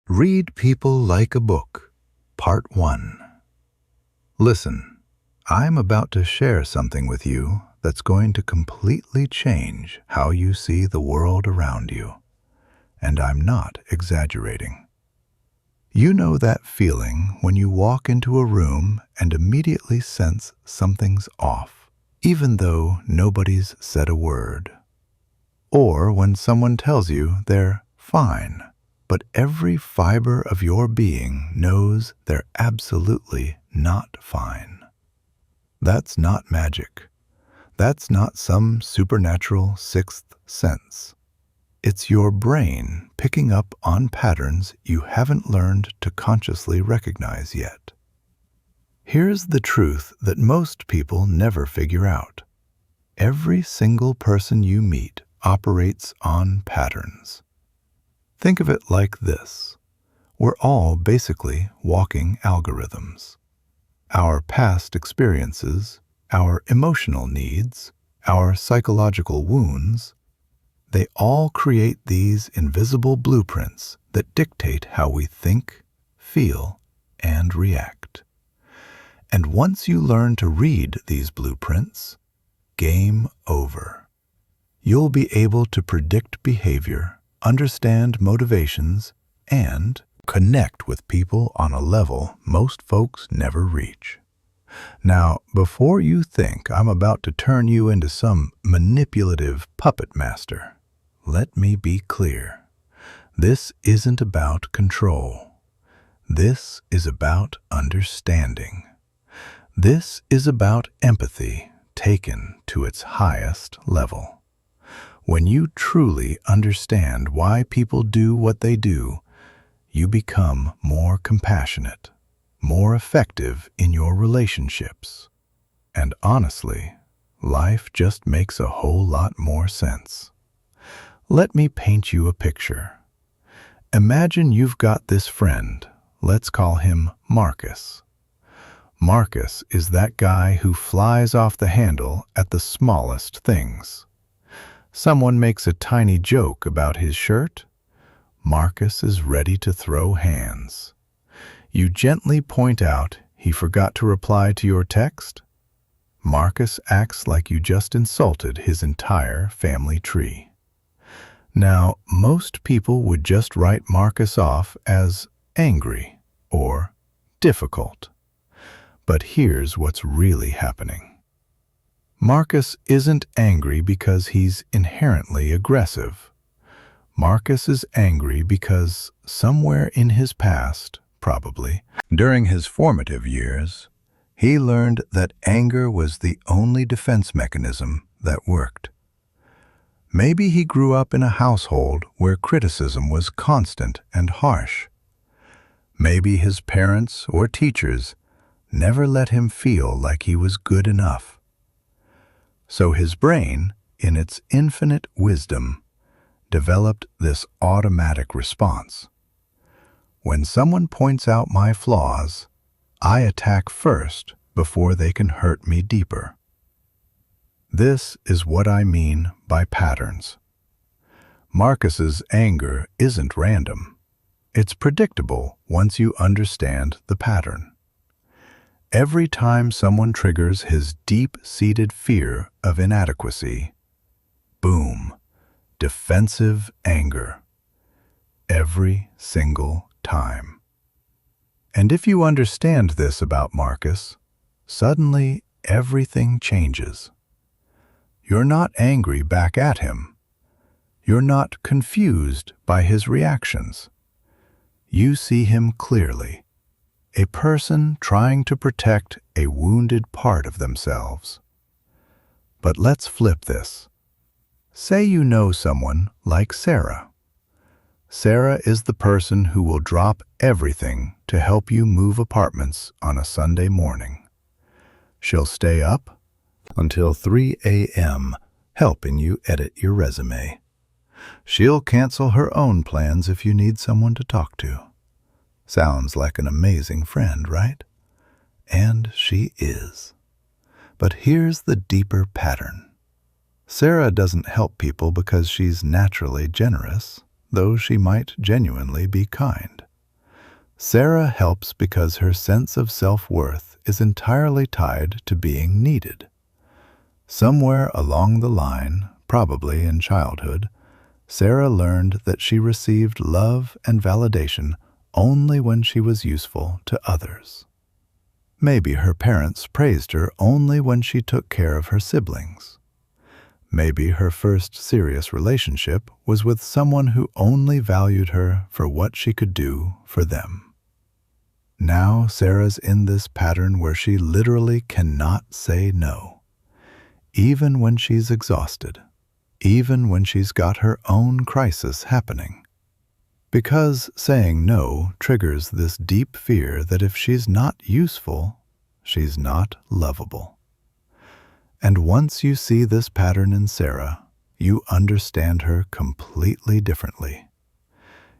Read People Like a Book, Part 1. Listen, I'm about to share something with you that's going to completely change how you see the world around you. And I'm not exaggerating. You know that feeling when you walk into a room and immediately sense something's off, even though nobody's said a word. Or when someone tells you they're fine, but every fiber of your being knows they're absolutely not fine. That's not magic. That's not some supernatural sixth sense. It's your brain picking up on patterns you haven't learned to consciously recognize yet. Here's the truth that most people never figure out. Every single person you meet operates on patterns. Think of it like this. We're all basically walking algorithms. Our past experiences, our emotional needs, our psychological wounds, they all create these invisible blueprints that dictate how we think, feel, and react. And once you learn to read these blueprints, game over. You'll be able to predict behavior, understand motivations, and connect with people on a level most folks never reach. Now, before you think I'm about to turn you into some manipulative puppet master, let me be clear. This isn't about control. This is about understanding. This is about empathy taken to its highest level. When you truly understand why people do what they do, you become more compassionate, more effective in your relationships. And honestly, life just makes a whole lot more sense. Let me paint you a picture. Imagine you've got this friend. Let's call him Marcus. Marcus is that guy who flies off the handle at the smallest things. Someone makes a tiny joke about his shirt. Marcus is ready to throw hands. You gently point out he forgot to reply to your text. Marcus acts like you just insulted his entire family tree. Now, most people would just write Marcus off as angry or difficult. But here's what's really happening. Marcus isn't angry because he's inherently aggressive. Marcus is angry because somewhere in his past, probably, during his formative years, he learned that anger was the only defense mechanism that worked. Maybe he grew up in a household where criticism was constant and harsh. Maybe his parents or teachers never let him feel like he was good enough. So his brain, in its infinite wisdom, developed this automatic response. When someone points out my flaws, I attack first before they can hurt me deeper. This is what I mean by patterns. Marcus's anger isn't random. It's predictable once you understand the pattern. Every time someone triggers his deep-seated fear of inadequacy, boom, defensive anger. Every single time. And if you understand this about Marcus, suddenly everything changes. You're not angry back at him. You're not confused by his reactions. You see him clearly. A person trying to protect a wounded part of themselves. But let's flip this. Say you know someone like Sarah. Sarah is the person who will drop everything to help you move apartments on a Sunday morning. She'll stay up until 3 a.m. helping you edit your resume. She'll cancel her own plans if you need someone to talk to. Sounds like an amazing friend, right? And she is. But here's the deeper pattern. Sarah doesn't help people because she's naturally generous, though she might genuinely be kind. Sarah helps because her sense of self-worth is entirely tied to being needed. Somewhere along the line, probably in childhood, Sarah learned that she received love and validation only when she was useful to others. Maybe her parents praised her only when she took care of her siblings. Maybe her first serious relationship was with someone who only valued her for what she could do for them. Now Sarah's in this pattern where she literally cannot say no, even when she's exhausted, even when she's got her own crisis happening. Because saying no triggers this deep fear that if she's not useful, she's not lovable. And once you see this pattern in Sarah, you understand her completely differently.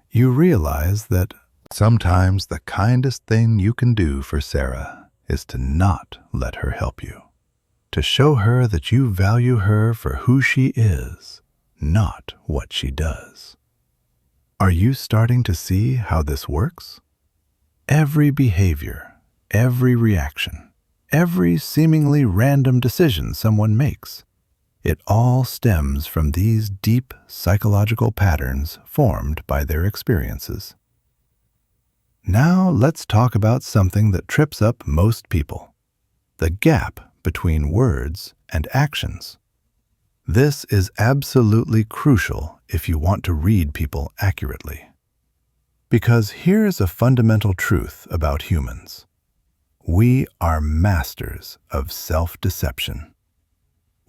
You realize that sometimes the kindest thing you can do for Sarah is to not let her help you, to show her that you value her for who she is, not what she does. Are you starting to see how this works? Every behavior, every reaction, every seemingly random decision someone makes, it all stems from these deep psychological patterns formed by their experiences. Now let's talk about something that trips up most people: the gap between words and actions. This is absolutely crucial if you want to read people accurately. Because here's a fundamental truth about humans. We are masters of self-deception.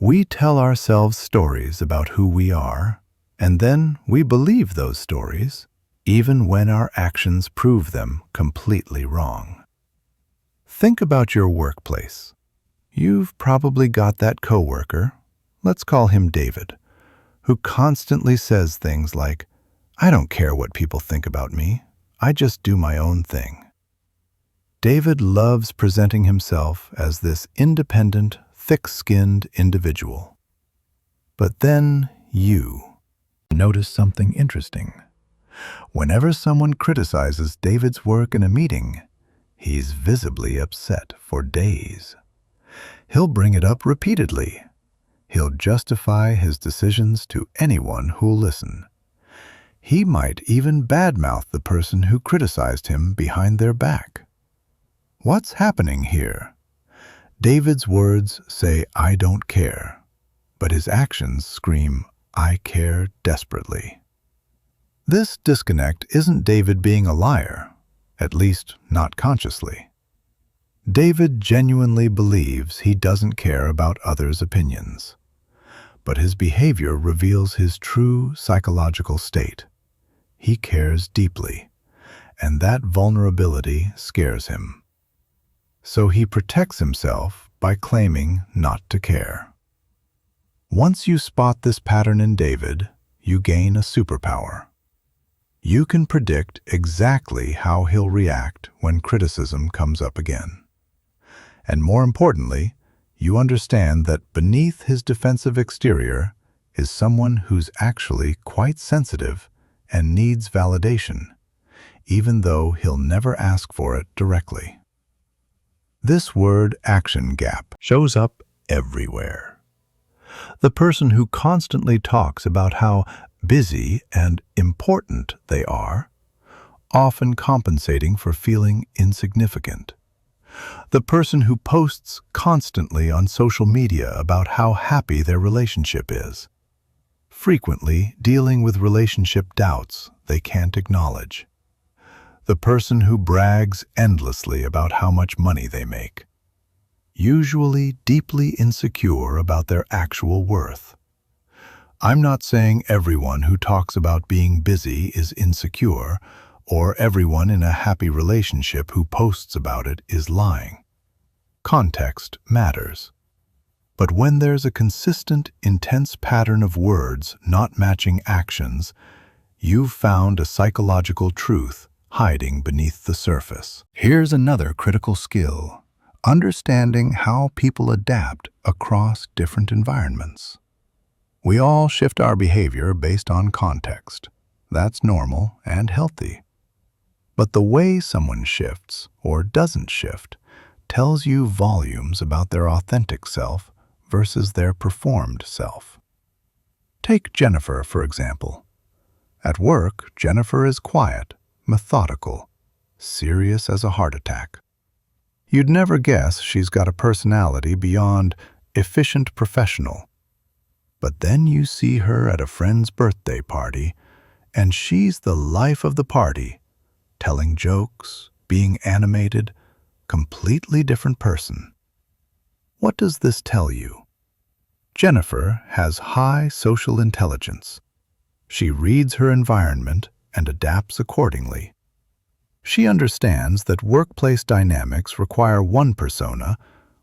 We tell ourselves stories about who we are, and then we believe those stories, even when our actions prove them completely wrong. Think about your workplace. You've probably got that coworker, let's call him David, who constantly says things like, "I don't care what people think about me. I just do my own thing." David loves presenting himself as this independent, thick-skinned individual. But then you notice something interesting. Whenever someone criticizes David's work in a meeting, he's visibly upset for days. He'll bring it up repeatedly. He'll justify his decisions to anyone who'll listen. He might even badmouth the person who criticized him behind their back. What's happening here? David's words say, "I don't care," but his actions scream, "I care desperately." This disconnect isn't David being a liar, at least not consciously. David genuinely believes he doesn't care about others' opinions, but his behavior reveals his true psychological state. He cares deeply, and that vulnerability scares him. So he protects himself by claiming not to care. Once you spot this pattern in David, you gain a superpower. You can predict exactly how he'll react when criticism comes up again. And more importantly, you understand that beneath his defensive exterior is someone who's actually quite sensitive and needs validation, even though he'll never ask for it directly. This word action gap shows up everywhere. The person who constantly talks about how busy and important they are, often compensating for feeling insignificant. The person who posts constantly on social media about how happy their relationship is, frequently dealing with relationship doubts they can't acknowledge. The person who brags endlessly about how much money they make, usually deeply insecure about their actual worth. I'm not saying everyone who talks about being busy is insecure, or everyone in a happy relationship who posts about it is lying. Context matters. But when there's a consistent, intense pattern of words not matching actions, you've found a psychological truth hiding beneath the surface. Here's another critical skill: understanding how people adapt across different environments. We all shift our behavior based on context. That's normal and healthy. But the way someone shifts or doesn't shift tells you volumes about their authentic self versus their performed self. Take Jennifer, for example. At work, Jennifer is quiet, methodical, serious as a heart attack. You'd never guess she's got a personality beyond efficient professional. But then you see her at a friend's birthday party, and she's the life of the party, telling jokes, being animated, completely different person. What does this tell you? Jennifer has high social intelligence. She reads her environment and adapts accordingly. She understands that workplace dynamics require one persona,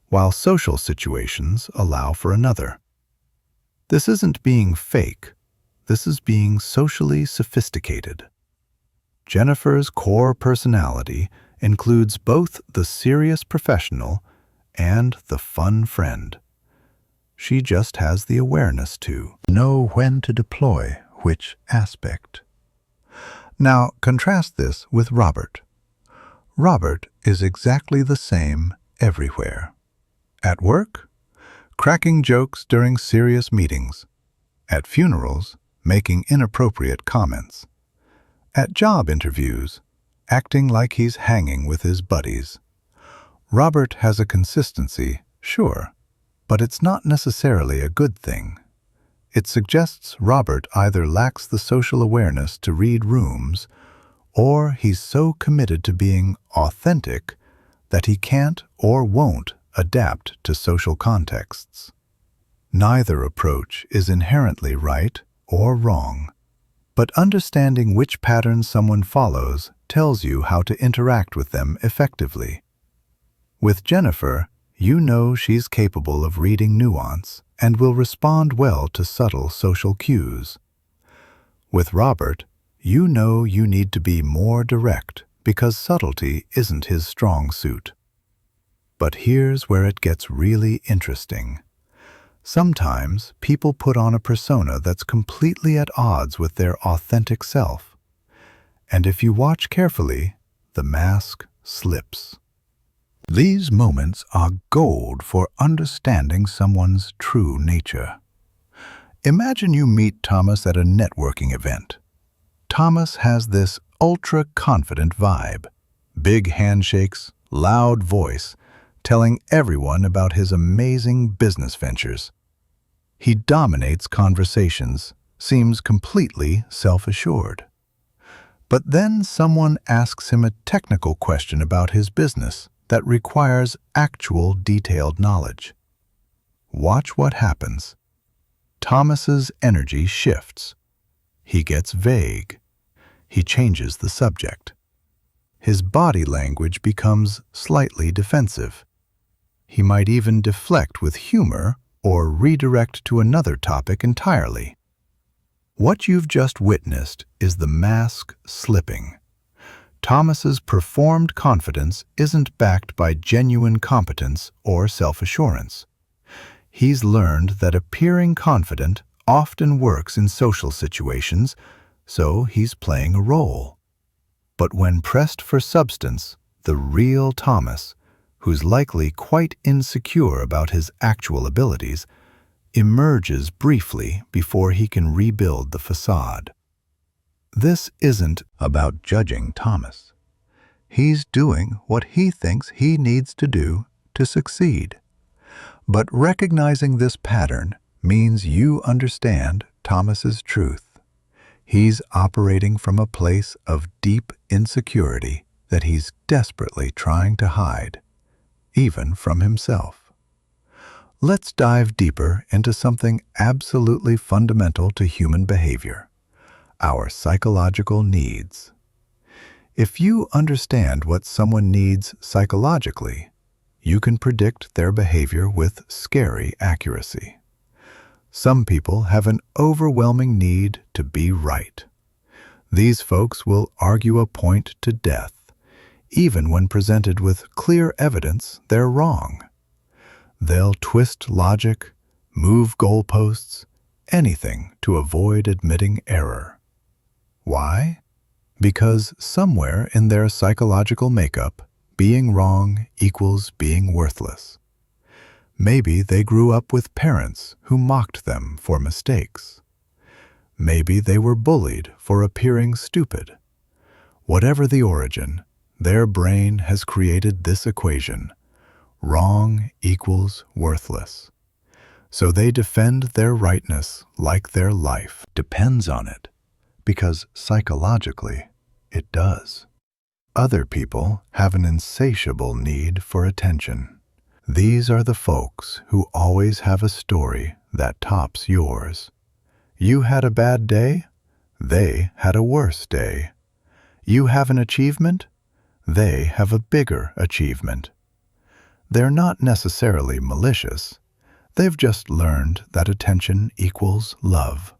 while social situations allow for another. This isn't being fake. This is being socially sophisticated. Jennifer's core personality includes both the serious professional and the fun friend. She just has the awareness to know when to deploy which aspect. Now, contrast this with Robert. Robert is exactly the same everywhere. At work, cracking jokes during serious meetings. At funerals, making inappropriate comments. At job interviews, acting like he's hanging with his buddies. Robert has a consistency, sure, but it's not necessarily a good thing. It suggests Robert either lacks the social awareness to read rooms, or he's so committed to being authentic that he can't or won't adapt to social contexts. Neither approach is inherently right or wrong, but understanding which pattern someone follows tells you how to interact with them effectively. With Jennifer, you know she's capable of reading nuance and will respond well to subtle social cues. With Robert, you know you need to be more direct because subtlety isn't his strong suit. But here's where it gets really interesting. Sometimes people put on a persona that's completely at odds with their authentic self. And if you watch carefully, the mask slips. These moments are gold for understanding someone's true nature. Imagine you meet Thomas at a networking event. Thomas has this ultra-confident vibe, big handshakes, loud voice, telling everyone about his amazing business ventures. He dominates conversations, seems completely self-assured. But then someone asks him a technical question about his business that requires actual detailed knowledge. Watch what happens. Thomas's energy shifts. He gets vague. He changes the subject. His body language becomes slightly defensive. He might even deflect with humor or redirect to another topic entirely. What you've just witnessed is the mask slipping. Thomas's performed confidence isn't backed by genuine competence or self-assurance. He's learned that appearing confident often works in social situations, so he's playing a role. But when pressed for substance, the real Thomas, who's likely quite insecure about his actual abilities, emerges briefly before he can rebuild the facade. This isn't about judging Thomas. He's doing what he thinks he needs to do to succeed. But recognizing this pattern means you understand Thomas's truth. He's operating from a place of deep insecurity that he's desperately trying to hide, even from himself. Let's dive deeper into something absolutely fundamental to human behavior: our psychological needs. If you understand what someone needs psychologically, you can predict their behavior with scary accuracy. Some people have an overwhelming need to be right. These folks will argue a point to death, even when presented with clear evidence they're wrong. They'll twist logic, move goalposts, anything to avoid admitting error. Why? Because somewhere in their psychological makeup, being wrong equals being worthless. Maybe they grew up with parents who mocked them for mistakes. Maybe they were bullied for appearing stupid. Whatever the origin, their brain has created this equation: wrong equals worthless. So they defend their rightness like their life depends on it, because psychologically it does. Other people have an insatiable need for attention. These are the folks who always have a story that tops yours. You had a bad day, they had a worse day. You have an achievement, they have a bigger achievement. They're not necessarily malicious. They've just learned that attention equals love.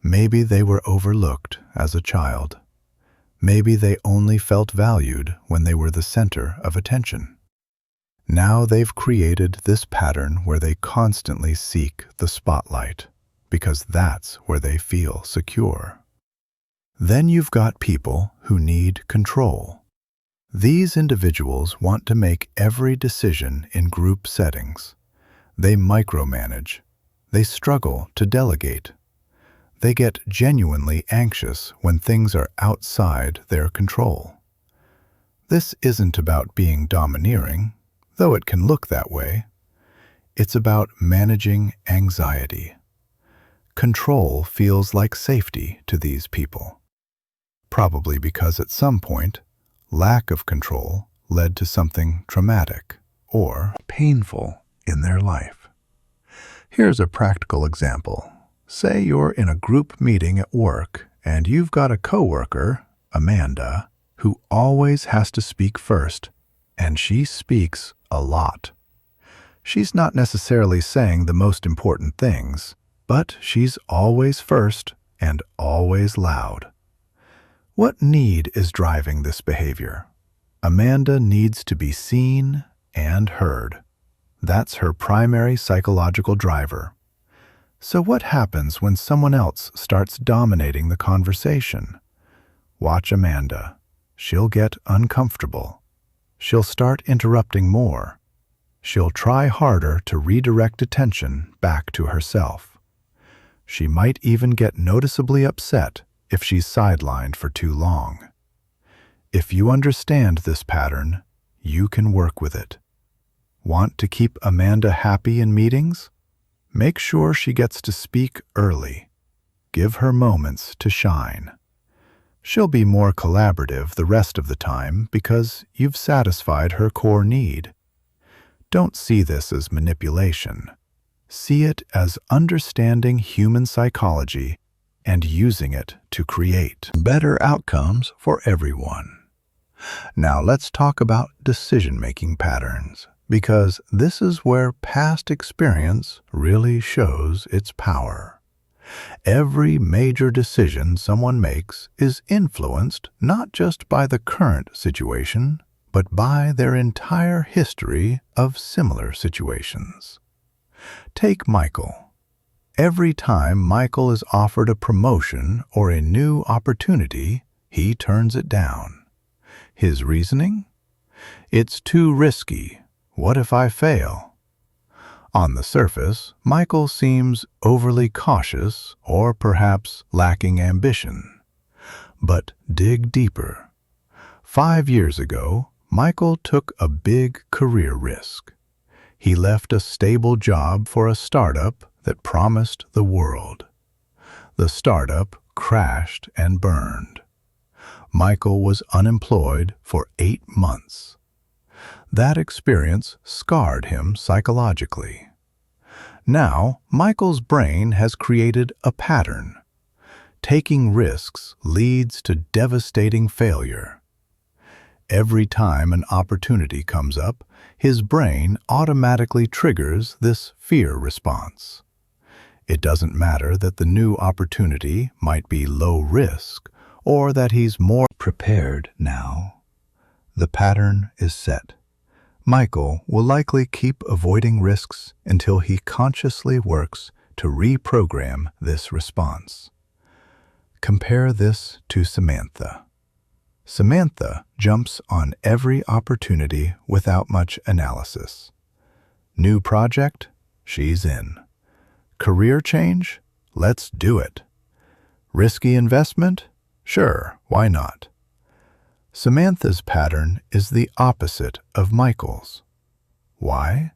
Maybe they were overlooked as a child. Maybe they only felt valued when they were the center of attention. Now they've created this pattern where they constantly seek the spotlight, because that's where they feel secure. Then you've got people who need control. These individuals want to make every decision in group settings. They micromanage. They struggle to delegate. They get genuinely anxious when things are outside their control. This isn't about being domineering, though it can look that way. It's about managing anxiety. Control feels like safety to these people, probably because at some point, lack of control led to something traumatic or painful in their life. Here's a practical example. Say you're in a group meeting at work and you've got a coworker, Amanda, who always has to speak first, and she speaks a lot. She's not necessarily saying the most important things, but she's always first and always loud. What need is driving this behavior? Amanda needs to be seen and heard. That's her primary psychological driver. So what happens when someone else starts dominating the conversation? Watch Amanda. She'll get uncomfortable. She'll start interrupting more. She'll try harder to redirect attention back to herself. She might even get noticeably upset if she's sidelined for too long. If you understand this pattern, you can work with it. Want to keep Amanda happy in meetings? Make sure she gets to speak early. Give her moments to shine. She'll be more collaborative the rest of the time because you've satisfied her core need. Don't see this as manipulation. See it as understanding human psychology and using it to create better outcomes for everyone. Now let's talk about decision-making patterns, because this is where past experience really shows its power. Every major decision someone makes is influenced not just by the current situation, but by their entire history of similar situations. Take Michael. Every time Michael is offered a promotion or a new opportunity, he turns it down. His reasoning? It's too risky. What if I fail? On the surface, Michael seems overly cautious or perhaps lacking ambition. But dig deeper. 5 years ago, Michael took a big career risk. He left a stable job for a startup that promised the world. The startup crashed and burned. Michael was unemployed for 8 months. That experience scarred him psychologically. Now, Michael's brain has created a pattern. Taking risks leads to devastating failure. Every time an opportunity comes up, his brain automatically triggers this fear response. It doesn't matter that the new opportunity might be low risk or that he's more prepared now. The pattern is set. Michael will likely keep avoiding risks until he consciously works to reprogram this response. Compare this to Samantha. Samantha jumps on every opportunity without much analysis. New project? She's in. Career change? Let's do it. Risky investment? Sure, why not? Samantha's pattern is the opposite of Michael's. Why?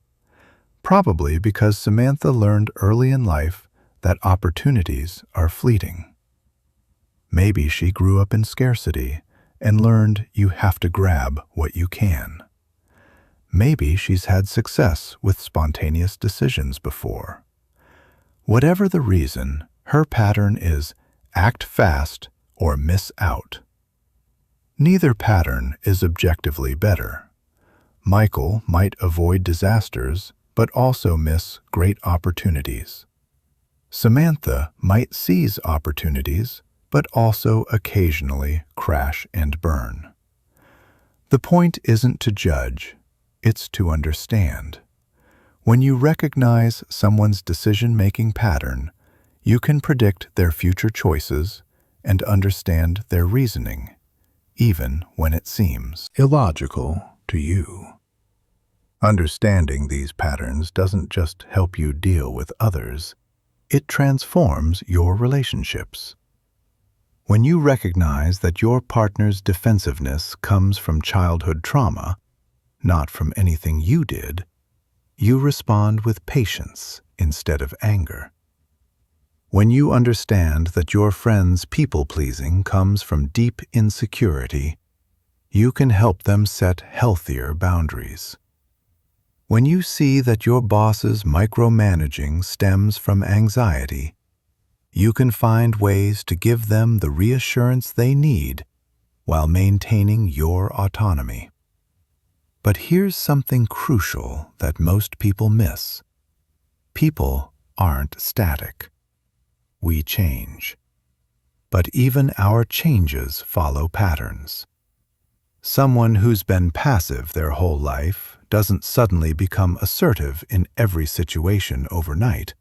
Probably because Samantha learned early in life that opportunities are fleeting. Maybe she grew up in scarcity and learned you have to grab what you can. Maybe she's had success with spontaneous decisions before. Whatever the reason, her pattern is act fast or miss out. Neither pattern is objectively better. Michael might avoid disasters but also miss great opportunities. Samantha might seize opportunities but also occasionally crash and burn. The point isn't to judge, it's to understand. When you recognize someone's decision-making pattern, you can predict their future choices and understand their reasoning, even when it seems illogical to you. Understanding these patterns doesn't just help you deal with others, it transforms your relationships. When you recognize that your partner's defensiveness comes from childhood trauma, not from anything you did, you respond with patience instead of anger. When you understand that your friend's people-pleasing comes from deep insecurity, you can help them set healthier boundaries. When you see that your boss's micromanaging stems from anxiety, you can find ways to give them the reassurance they need while maintaining your autonomy. But here's something crucial that most people miss. People aren't static. We change. But even our changes follow patterns. Someone who's been passive their whole life doesn't suddenly become assertive in every situation overnight.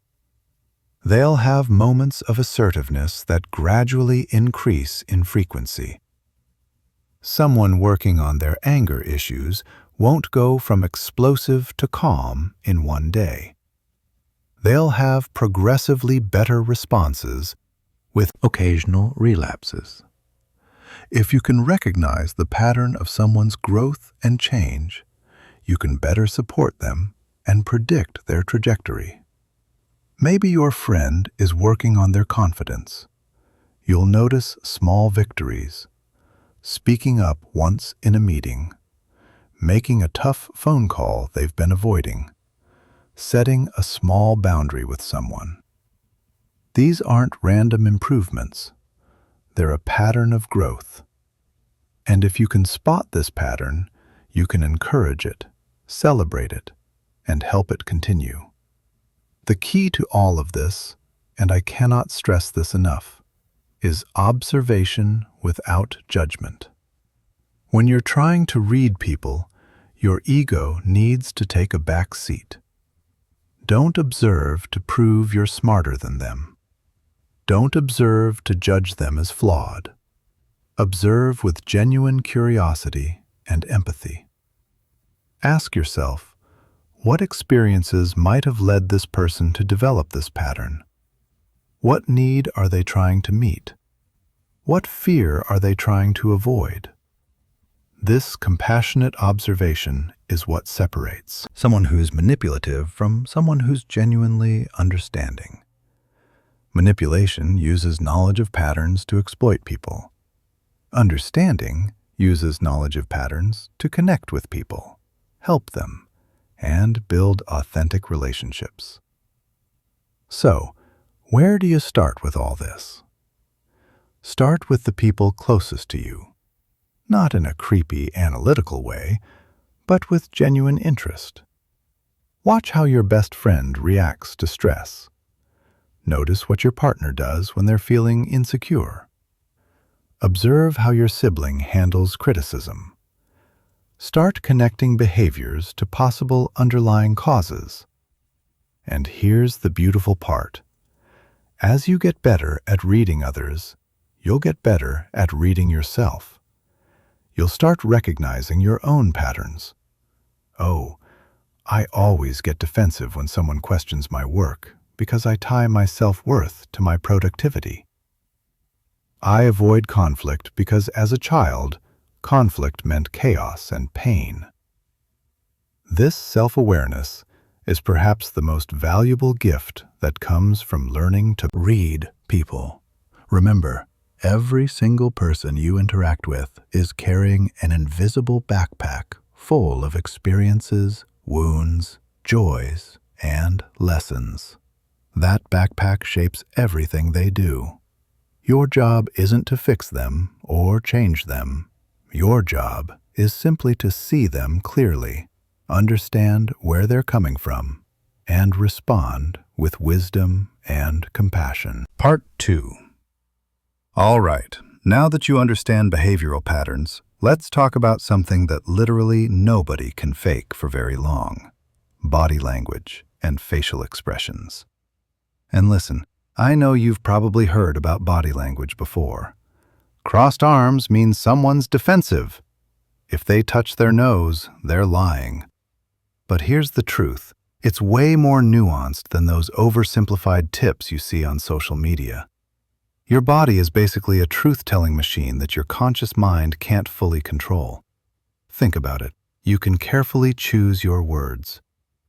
They'll have moments of assertiveness that gradually increase in frequency. Someone working on their anger issues won't go from explosive to calm in one day. They'll have progressively better responses with occasional relapses. If you can recognize the pattern of someone's growth and change, you can better support them and predict their trajectory. Maybe your friend is working on their confidence. You'll notice small victories, speaking up once in a meeting, making a tough phone call they've been avoiding, setting a small boundary with someone. These aren't random improvements. They're a pattern of growth. And if you can spot this pattern, you can encourage it, celebrate it, and help it continue. The key to all of this, and I cannot stress this enough, is observation without judgment. When you're trying to read people, your ego needs to take a back seat. Don't observe to prove you're smarter than them. Don't observe to judge them as flawed. Observe with genuine curiosity and empathy. Ask yourself, what experiences might have led this person to develop this pattern? What need are they trying to meet? What fear are they trying to avoid? This compassionate observation is what separates someone who's manipulative from someone who's genuinely understanding. Manipulation uses knowledge of patterns to exploit people. Understanding uses knowledge of patterns to connect with people, help them, and build authentic relationships. So, where do you start with all this? Start with the people closest to you. Not in a creepy, analytical way, but with genuine interest. Watch how your best friend reacts to stress. Notice what your partner does when they're feeling insecure. Observe how your sibling handles criticism. Start connecting behaviors to possible underlying causes. And here's the beautiful part. As you get better at reading others, you'll get better at reading yourself. You'll start recognizing your own patterns. Oh, I always get defensive when someone questions my work because I tie my self-worth to my productivity. I avoid conflict because as a child, conflict meant chaos and pain. This self-awareness is perhaps the most valuable gift that comes from learning to read people. Remember, every single person you interact with is carrying an invisible backpack full of experiences, wounds, joys, and lessons. That backpack shapes everything they do. Your job isn't to fix them or change them. Your job is simply to see them clearly, understand where they're coming from, and respond with wisdom and compassion. Part 2. All right, now that you understand behavioral patterns, let's talk about something that literally nobody can fake for very long: body language and facial expressions. And listen, I know you've probably heard about body language before. Crossed arms means someone's defensive. If they touch their nose, they're lying. But here's the truth. It's way more nuanced than those oversimplified tips you see on social media. Your body is basically a truth-telling machine that your conscious mind can't fully control. Think about it. You can carefully choose your words.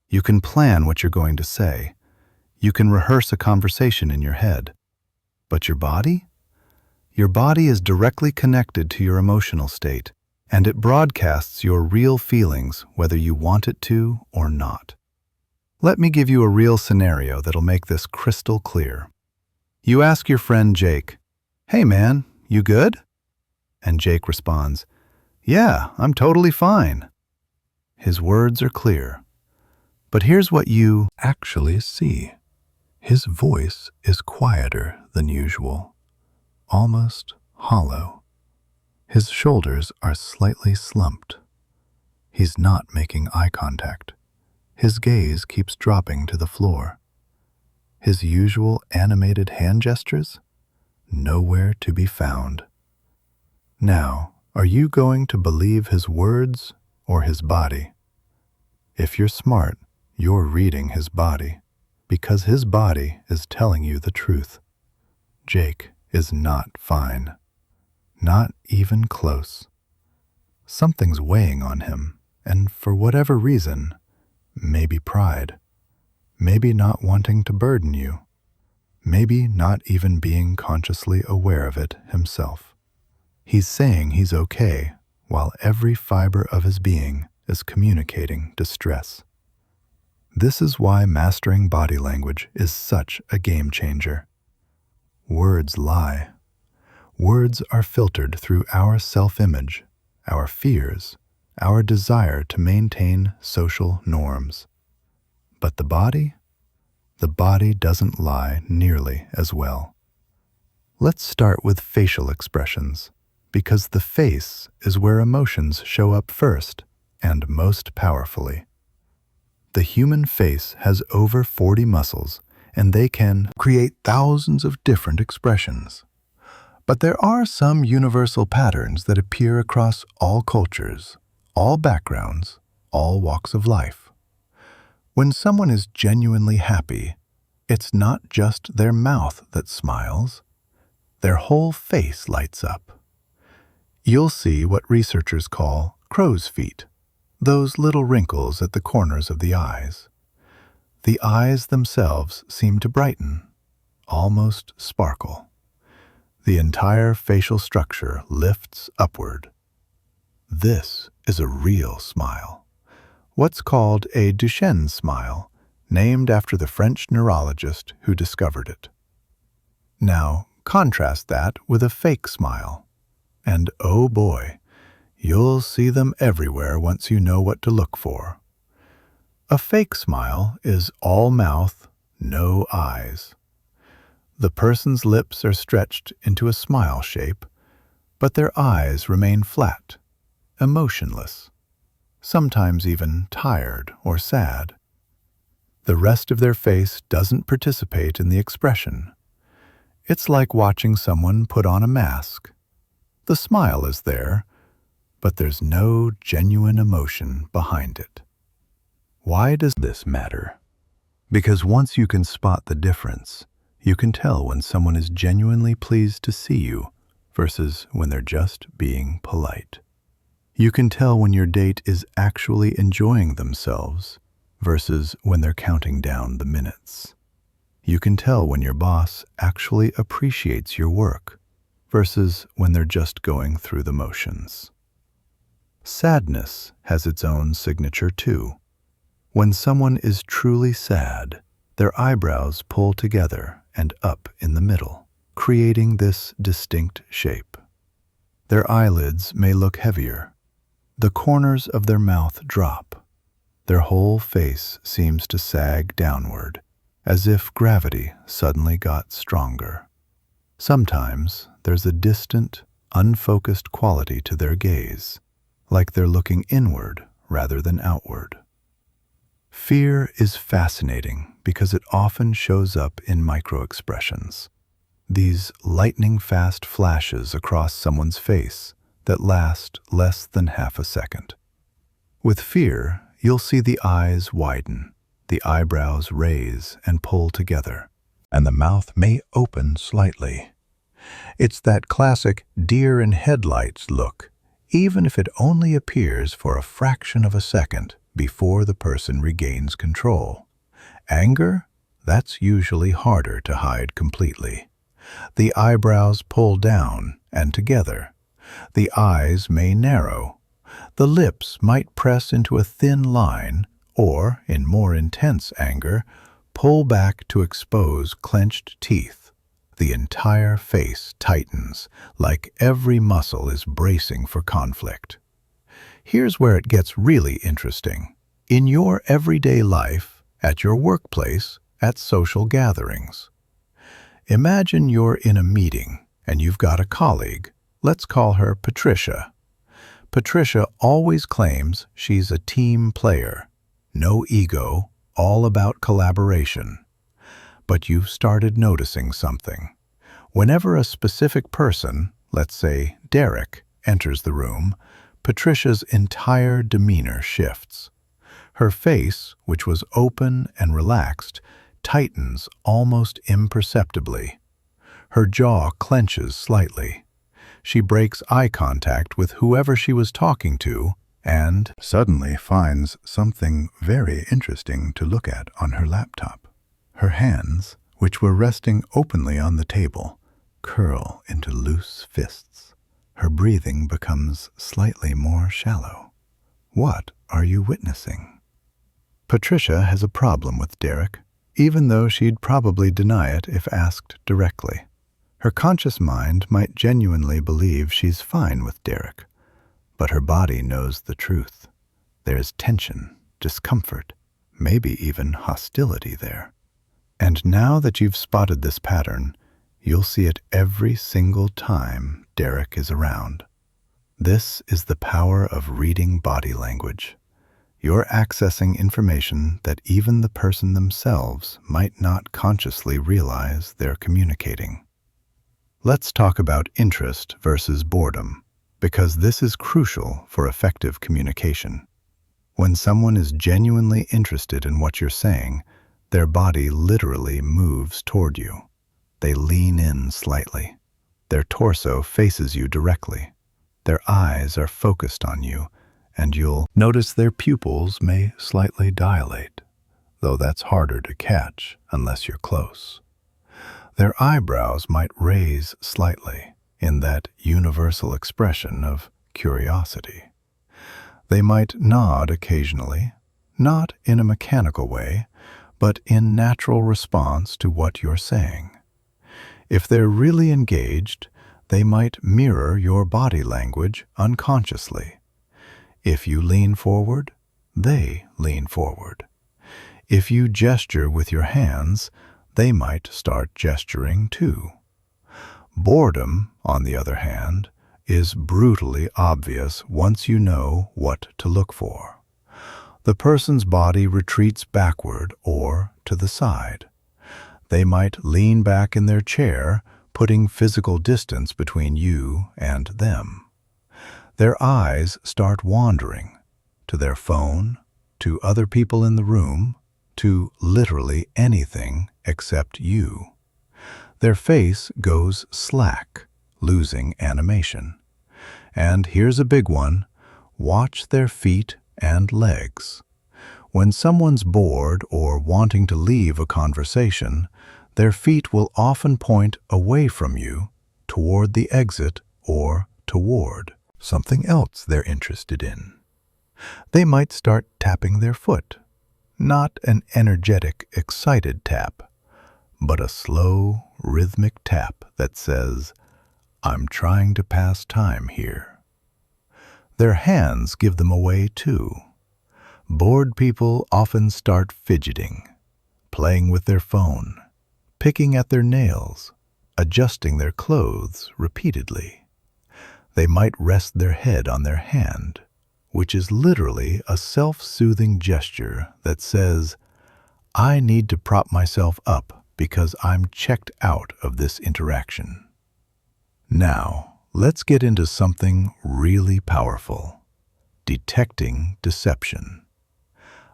You can plan what you're going to say. You can rehearse a conversation in your head. But your body? Your body is directly connected to your emotional state, and it broadcasts your real feelings whether you want it to or not. Let me give you a real scenario that'll make this crystal clear. You ask your friend Jake, "Hey man, you good?" And Jake responds, "Yeah, I'm totally fine." His words are clear. But here's what you actually see. His voice is quieter than usual, almost hollow. His shoulders are slightly slumped. He's not making eye contact. His gaze keeps dropping to the floor. His usual animated hand gestures? Nowhere to be found. Now, are you going to believe his words or his body? If you're smart, you're reading his body, because his body is telling you the truth. Jake is not fine. Not even close. Something's weighing on him, and for whatever reason, maybe pride, maybe not wanting to burden you, maybe not even being consciously aware of it himself. He's saying he's okay, while every fiber of his being is communicating distress. This is why mastering body language is such a game changer. Words lie. Words are filtered through our self-image, our fears, our desire to maintain social norms. But the body doesn't lie nearly as well. Let's start with facial expressions, because the face is where emotions show up first and most powerfully. The human face has over 40 muscles, and they can create thousands of different expressions. But there are some universal patterns that appear across all cultures, all backgrounds, all walks of life. When someone is genuinely happy, it's not just their mouth that smiles. Their whole face lights up. You'll see what researchers call crow's feet, those little wrinkles at the corners of the eyes. The eyes themselves seem to brighten, almost sparkle. The entire facial structure lifts upward. This is a real smile, what's called a Duchenne smile, named after the French neurologist who discovered it. Now, contrast that with a fake smile, and oh boy, you'll see them everywhere once you know what to look for. A fake smile is all mouth, no eyes. The person's lips are stretched into a smile shape, but their eyes remain flat, emotionless, sometimes even tired or sad. The rest of their face doesn't participate in the expression. It's like watching someone put on a mask. The smile is there, but there's no genuine emotion behind it. Why does this matter? Because once you can spot the difference, you can tell when someone is genuinely pleased to see you versus when they're just being polite. You can tell when your date is actually enjoying themselves versus when they're counting down the minutes. You can tell when your boss actually appreciates your work versus when they're just going through the motions. Sadness has its own signature too. When someone is truly sad, their eyebrows pull together and up in the middle, creating this distinct shape. Their eyelids may look heavier. The corners of their mouth drop. Their whole face seems to sag downward, as if gravity suddenly got stronger. Sometimes there's a distant, unfocused quality to their gaze, like they're looking inward rather than outward. Fear is fascinating because it often shows up in microexpressions. These lightning-fast flashes across someone's face that last less than half a second. With fear, you'll see the eyes widen, the eyebrows raise and pull together, and the mouth may open slightly. It's that classic deer in headlights look, even if it only appears for a fraction of a second before the person regains control. Anger? That's usually harder to hide completely. The eyebrows pull down and together. The eyes may narrow. The lips might press into a thin line, or, in more intense anger, pull back to expose clenched teeth. The entire face tightens, like every muscle is bracing for conflict. Here's where it gets really interesting. In your everyday life, at your workplace, at social gatherings. Imagine you're in a meeting and you've got a colleague. Let's call her Patricia. Patricia always claims she's a team player. No ego, all about collaboration. But you've started noticing something. Whenever a specific person, let's say Derek, enters the room, Patricia's entire demeanor shifts. Her face, which was open and relaxed, tightens almost imperceptibly. Her jaw clenches slightly. She breaks eye contact with whoever she was talking to and suddenly finds something very interesting to look at on her laptop. Her hands, which were resting openly on the table, curl into loose fists. Her breathing becomes slightly more shallow. What are you witnessing? Patricia has a problem with Derek, even though she'd probably deny it if asked directly. Her conscious mind might genuinely believe she's fine with Derek, but her body knows the truth. There's tension, discomfort, maybe even hostility there. And now that you've spotted this pattern, you'll see it every single time Derek is around. This is the power of reading body language. You're accessing information that even the person themselves might not consciously realize they're communicating. Let's talk about interest versus boredom, because this is crucial for effective communication. When someone is genuinely interested in what you're saying, their body literally moves toward you. They lean in slightly. Their torso faces you directly. Their eyes are focused on you, and you'll notice their pupils may slightly dilate, though that's harder to catch unless you're close. Their eyebrows might raise slightly in that universal expression of curiosity. They might nod occasionally, not in a mechanical way, but in natural response to what you're saying. If they're really engaged, they might mirror your body language unconsciously. If you lean forward, they lean forward. If you gesture with your hands, they might start gesturing too. Boredom, on the other hand, is brutally obvious once you know what to look for. The person's body retreats backward or to the side. They might lean back in their chair putting physical distance between you and them. Their eyes start wandering to their phone, to other people in the room, to literally anything except you. Their face goes slack, losing animation. And here's a big one: watch their feet and legs. When someone's bored or wanting to leave a conversation, their feet will often point away from you, toward the exit or toward something else they're interested in. They might start tapping their foot, not an energetic, excited tap, but a slow, rhythmic tap that says, "I'm trying to pass time here." Their hands give them away too. Bored people often start fidgeting, playing with their phone, picking at their nails, adjusting their clothes repeatedly. They might rest their head on their hand, which is literally a self-soothing gesture that says, "I need to prop myself up because I'm checked out of this interaction." Now, let's get into something really powerful: detecting deception.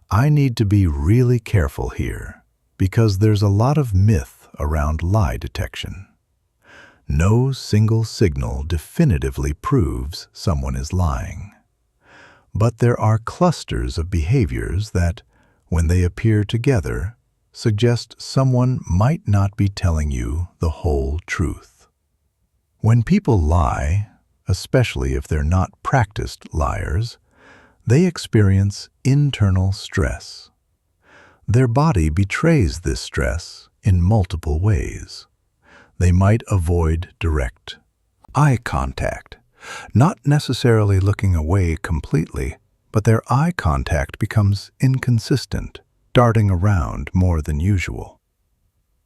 I need to be really careful here because there's a lot of myth around lie detection. No single signal definitively proves someone is lying. But there are clusters of behaviors that, when they appear together, suggest someone might not be telling you the whole truth. When people lie, especially if they're not practiced liars, they experience internal stress. Their body betrays this stress in multiple ways. They might avoid direct eye contact, not necessarily looking away completely, but their eye contact becomes inconsistent, darting around more than usual.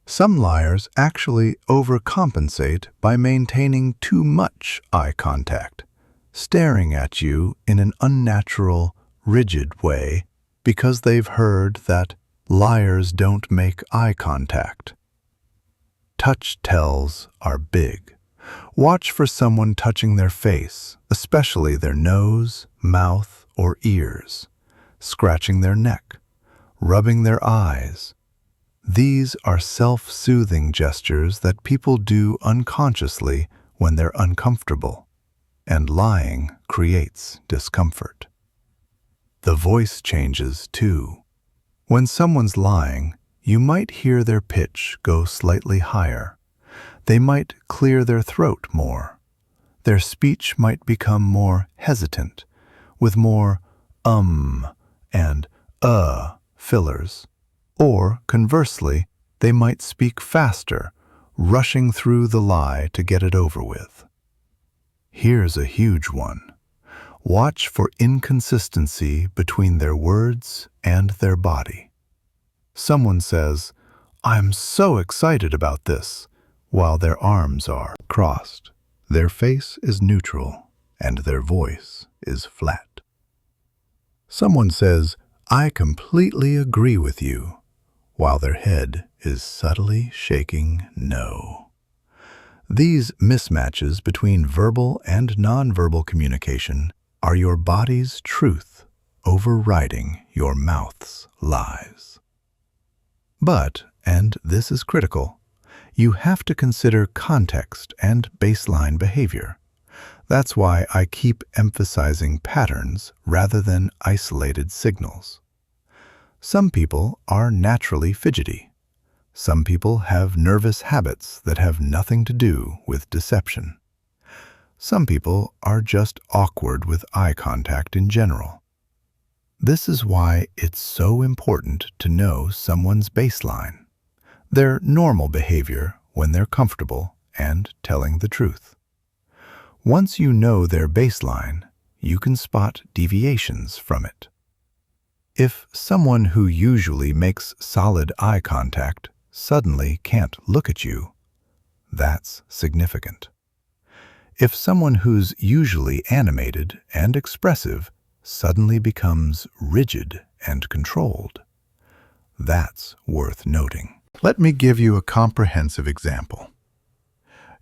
Some liars actually overcompensate by maintaining too much eye contact, staring at you in an unnatural, rigid way because they've heard that liars don't make eye contact. Touch tells are big. Watch for someone touching their face, especially their nose, mouth, or ears, scratching their neck, rubbing their eyes. These are self-soothing gestures that people do unconsciously when they're uncomfortable, and lying creates discomfort. The voice changes too. When someone's lying, you might hear their pitch go slightly higher. They might clear their throat more. Their speech might become more hesitant, with more and fillers. Or, conversely, they might speak faster, rushing through the lie to get it over with. Here's a huge one. Watch for inconsistency between their words and their body. Someone says, "I'm so excited about this," while their arms are crossed. Their face is neutral, and their voice is flat. Someone says, "I completely agree with you," while their head is subtly shaking no. These mismatches between verbal and nonverbal communication are your body's truth overriding your mouth's lies. But, and this is critical, you have to consider context and baseline behavior. That's why I keep emphasizing patterns rather than isolated signals. Some people are naturally fidgety. Some people have nervous habits that have nothing to do with deception. Some people are just awkward with eye contact in general. This is why it's so important to know someone's baseline, their normal behavior when they're comfortable and telling the truth. Once you know their baseline, you can spot deviations from it. If someone who usually makes solid eye contact suddenly can't look at you, that's significant. If someone who's usually animated and expressive suddenly becomes rigid and controlled, that's worth noting. Let me give you a comprehensive example.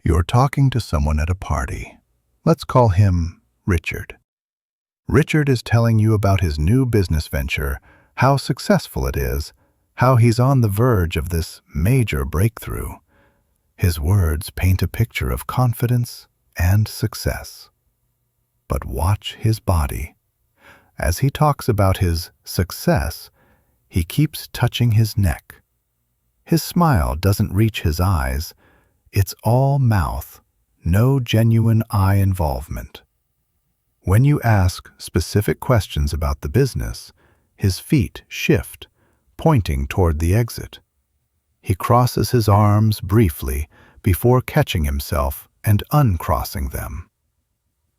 You're talking to someone at a party. Let's call him Richard. Richard is telling you about his new business venture, how successful it is, how he's on the verge of this major breakthrough. His words paint a picture of confidence and success. But watch his body. As he talks about his success, he keeps touching his neck. His smile doesn't reach his eyes. It's all mouth, no genuine eye involvement. When you ask specific questions about the business, his feet shift, pointing toward the exit. He crosses his arms briefly before catching himself and uncrossing them.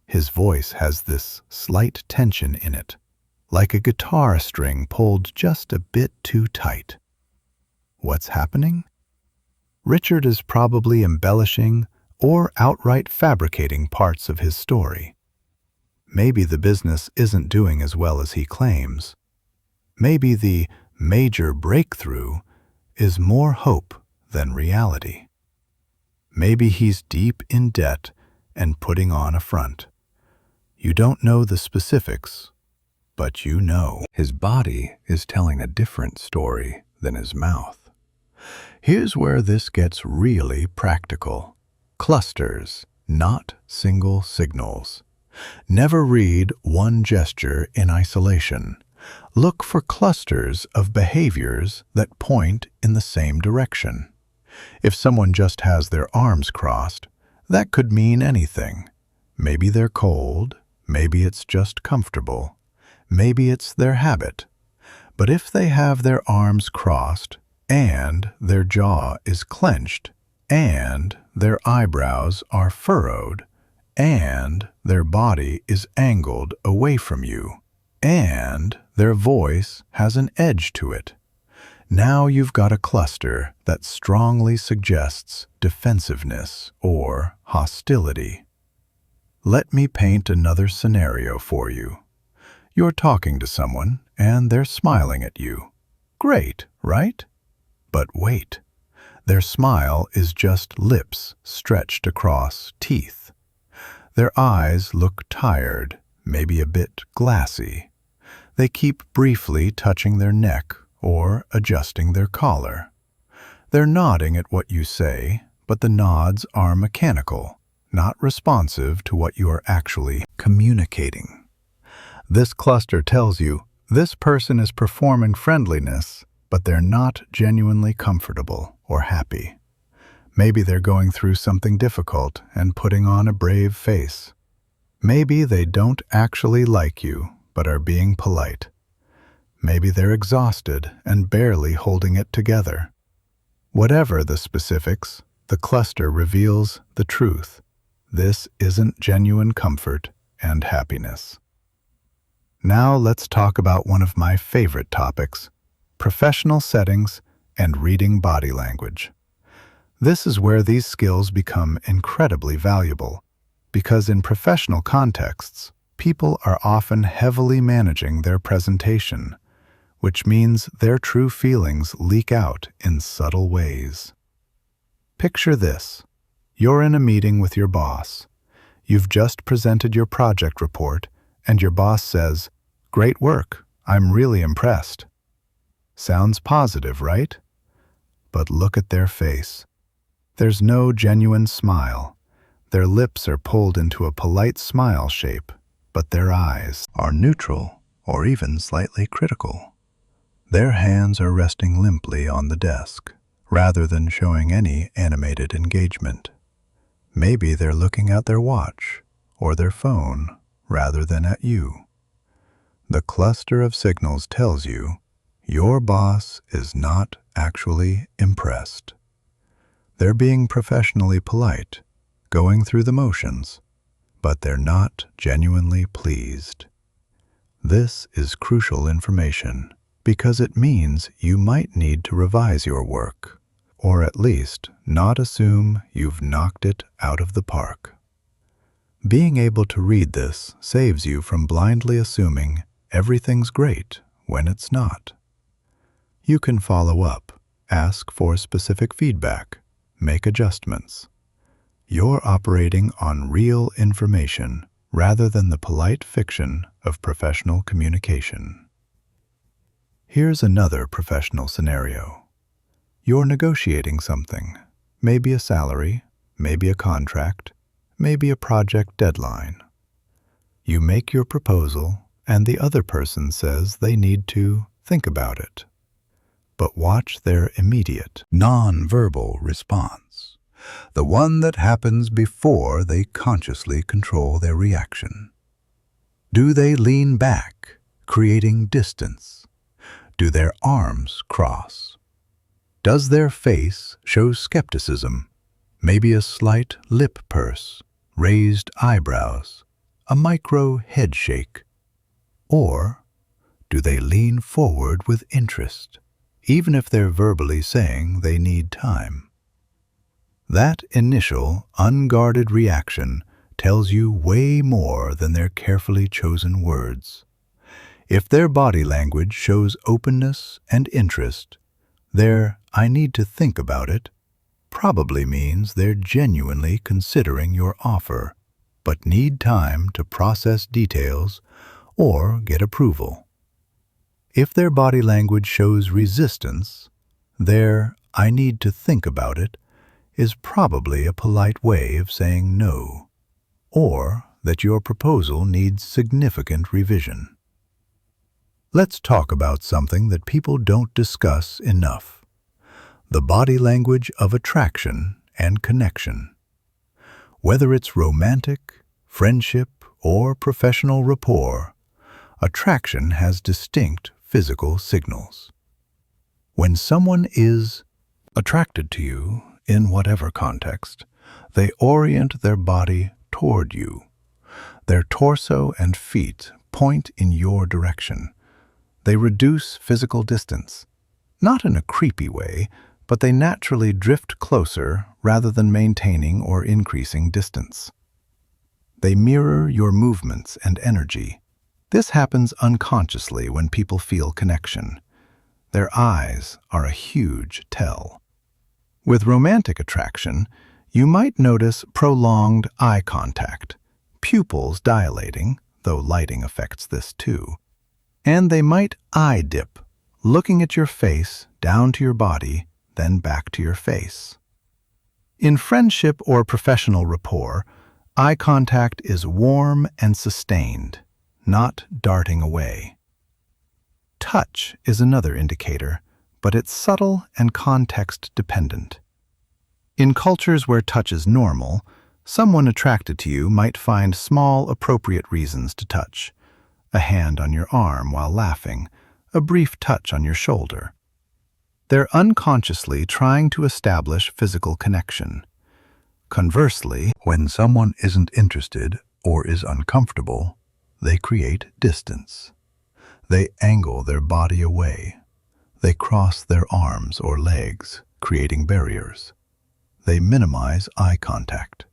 His voice has this slight tension in it, like a guitar string pulled just a bit too tight. What's happening? Richard is probably embellishing or outright fabricating parts of his story. Maybe the business isn't doing as well as he claims. Maybe the major breakthrough is more hope than reality. Maybe he's deep in debt and putting on a front. You don't know the specifics, but you know. His body is telling a different story than his mouth. Here's where this gets really practical. Clusters, not single signals. Never read one gesture in isolation. Look for clusters of behaviors that point in the same direction. If someone just has their arms crossed, that could mean anything. Maybe they're cold, maybe it's just comfortable, maybe it's their habit. But if they have their arms crossed, and their jaw is clenched, and their eyebrows are furrowed, and their body is angled away from you, and their voice has an edge to it, now you've got a cluster that strongly suggests defensiveness or hostility. Let me paint another scenario for you. You're talking to someone and they're smiling at you. Great, right? But wait, their smile is just lips stretched across teeth. Their eyes look tired, maybe a bit glassy. They keep briefly touching their neck or adjusting their collar. They're nodding at what you say, but the nods are mechanical, not responsive to what you are actually communicating. This cluster tells you this person is performing friendliness, but they're not genuinely comfortable or happy. Maybe they're going through something difficult and putting on a brave face. Maybe they don't actually like you, but are being polite. Maybe they're exhausted and barely holding it together. Whatever the specifics, the cluster reveals the truth. This isn't genuine comfort and happiness. Now let's talk about one of my favorite topics, professional settings and reading body language. This is where these skills become incredibly valuable, because in professional contexts, people are often heavily managing their presentation, which means their true feelings leak out in subtle ways. Picture this. You're in a meeting with your boss. You've just presented your project report, and your boss says, "Great work, I'm really impressed." Sounds positive, right? But look at their face. There's no genuine smile. Their lips are pulled into a polite smile shape, but their eyes are neutral or even slightly critical. Their hands are resting limply on the desk, rather than showing any animated engagement. Maybe they're looking at their watch or their phone rather than at you. The cluster of signals tells you your boss is not actually impressed. They're being professionally polite, going through the motions, but they're not genuinely pleased. This is crucial information because it means you might need to revise your work, or at least not assume you've knocked it out of the park. Being able to read this saves you from blindly assuming everything's great when it's not. You can follow up, ask for specific feedback, make adjustments. You're operating on real information rather than the polite fiction of professional communication. Here's another professional scenario. You're negotiating something, maybe a salary, maybe a contract, maybe a project deadline. You make your proposal, and the other person says they need to think about it. But watch their immediate, nonverbal response, the one that happens before they consciously control their reaction. Do they lean back, creating distance? Do their arms cross? Does their face show skepticism, maybe a slight lip purse, raised eyebrows, a micro head shake? Or do they lean forward with interest, even if they're verbally saying they need time? That initial, unguarded reaction tells you way more than their carefully chosen words. If their body language shows openness and interest, their "I need to think about it" probably means they're genuinely considering your offer, but need time to process details or get approval. If their body language shows resistance, their "I need to think about it" is probably a polite way of saying no, or that your proposal needs significant revision. Let's talk about something that people don't discuss enough: the body language of attraction and connection. Whether it's romantic, friendship, or professional rapport, attraction has distinct physical signals. When someone is attracted to you, in whatever context, they orient their body toward you. Their torso and feet point in your direction. They reduce physical distance, not in a creepy way, but they naturally drift closer rather than maintaining or increasing distance. They mirror your movements and energy. This happens unconsciously when people feel connection. Their eyes are a huge tell. With romantic attraction, you might notice prolonged eye contact, pupils dilating, though lighting affects this too. And they might eye dip, looking at your face, down to your body, then back to your face. In friendship or professional rapport, eye contact is warm and sustained, not darting away. Touch is another indicator, but it's subtle and context-dependent. In cultures where touch is normal, someone attracted to you might find small, appropriate reasons to touch: a hand on your arm while laughing, a brief touch on your shoulder. They're unconsciously trying to establish physical connection. Conversely, when someone isn't interested or is uncomfortable, they create distance. They angle their body away. They cross their arms or legs, creating barriers. They minimize eye contact.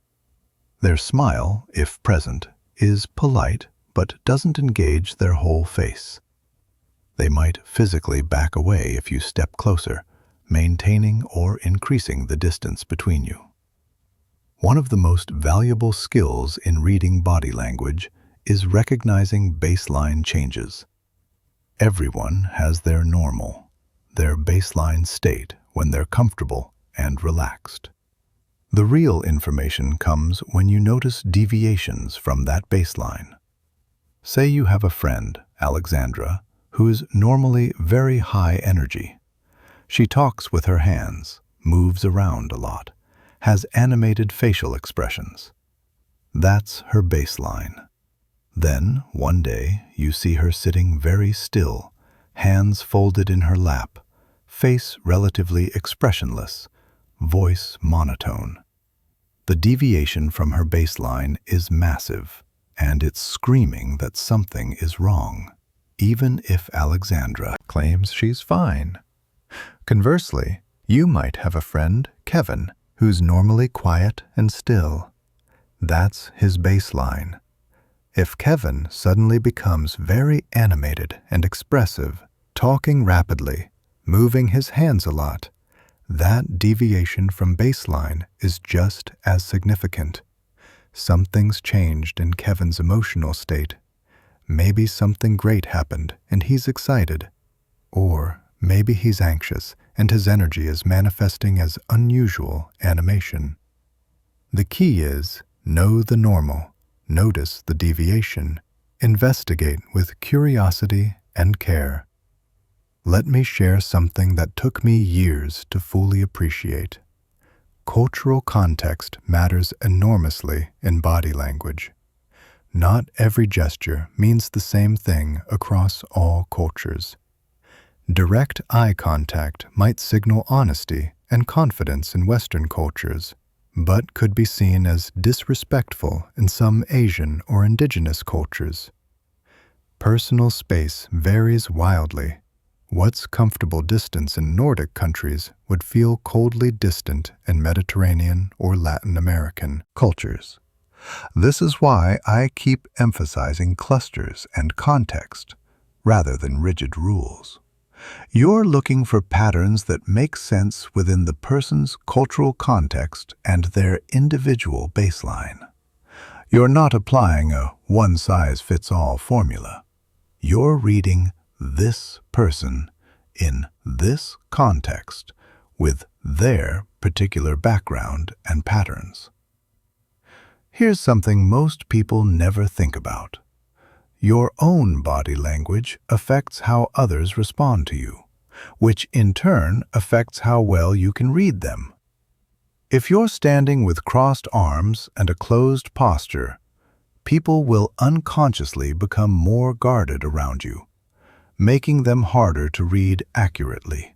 Their smile, if present, is polite but doesn't engage their whole face. They might physically back away if you step closer, maintaining or increasing the distance between you. One of the most valuable skills in reading body language is recognizing baseline changes. Everyone has their normal, their baseline state when they're comfortable and relaxed. The real information comes when you notice deviations from that baseline. Say you have a friend, Alexandra, who's normally very high energy. She talks with her hands, moves around a lot, has animated facial expressions. That's her baseline. Then, one day, you see her sitting very still, hands folded in her lap, face relatively expressionless, voice monotone. The deviation from her baseline is massive, and it's screaming that something is wrong, even if Alexandra claims she's fine. Conversely, you might have a friend, Kevin, who's normally quiet and still. That's his baseline. If Kevin suddenly becomes very animated and expressive, talking rapidly, moving his hands a lot, that deviation from baseline is just as significant. Something's changed in Kevin's emotional state. Maybe something great happened and he's excited. Or maybe he's anxious and his energy is manifesting as unusual animation. The key is know the normal, notice the deviation, investigate with curiosity and care. Let me share something that took me years to fully appreciate. Cultural context matters enormously in body language. Not every gesture means the same thing across all cultures. Direct eye contact might signal honesty and confidence in Western cultures, but could be seen as disrespectful in some Asian or indigenous cultures. Personal space varies wildly. What's comfortable distance in Nordic countries would feel coldly distant in Mediterranean or Latin American cultures. This is why I keep emphasizing clusters and context, rather than rigid rules. You're looking for patterns that make sense within the person's cultural context and their individual baseline. You're not applying a one-size-fits-all formula. You're reading this person in this context with their particular background and patterns. Here's something most people never think about. Your own body language affects how others respond to you, which in turn affects how well you can read them. If you're standing with crossed arms and a closed posture, people will unconsciously become more guarded around you, making them harder to read accurately.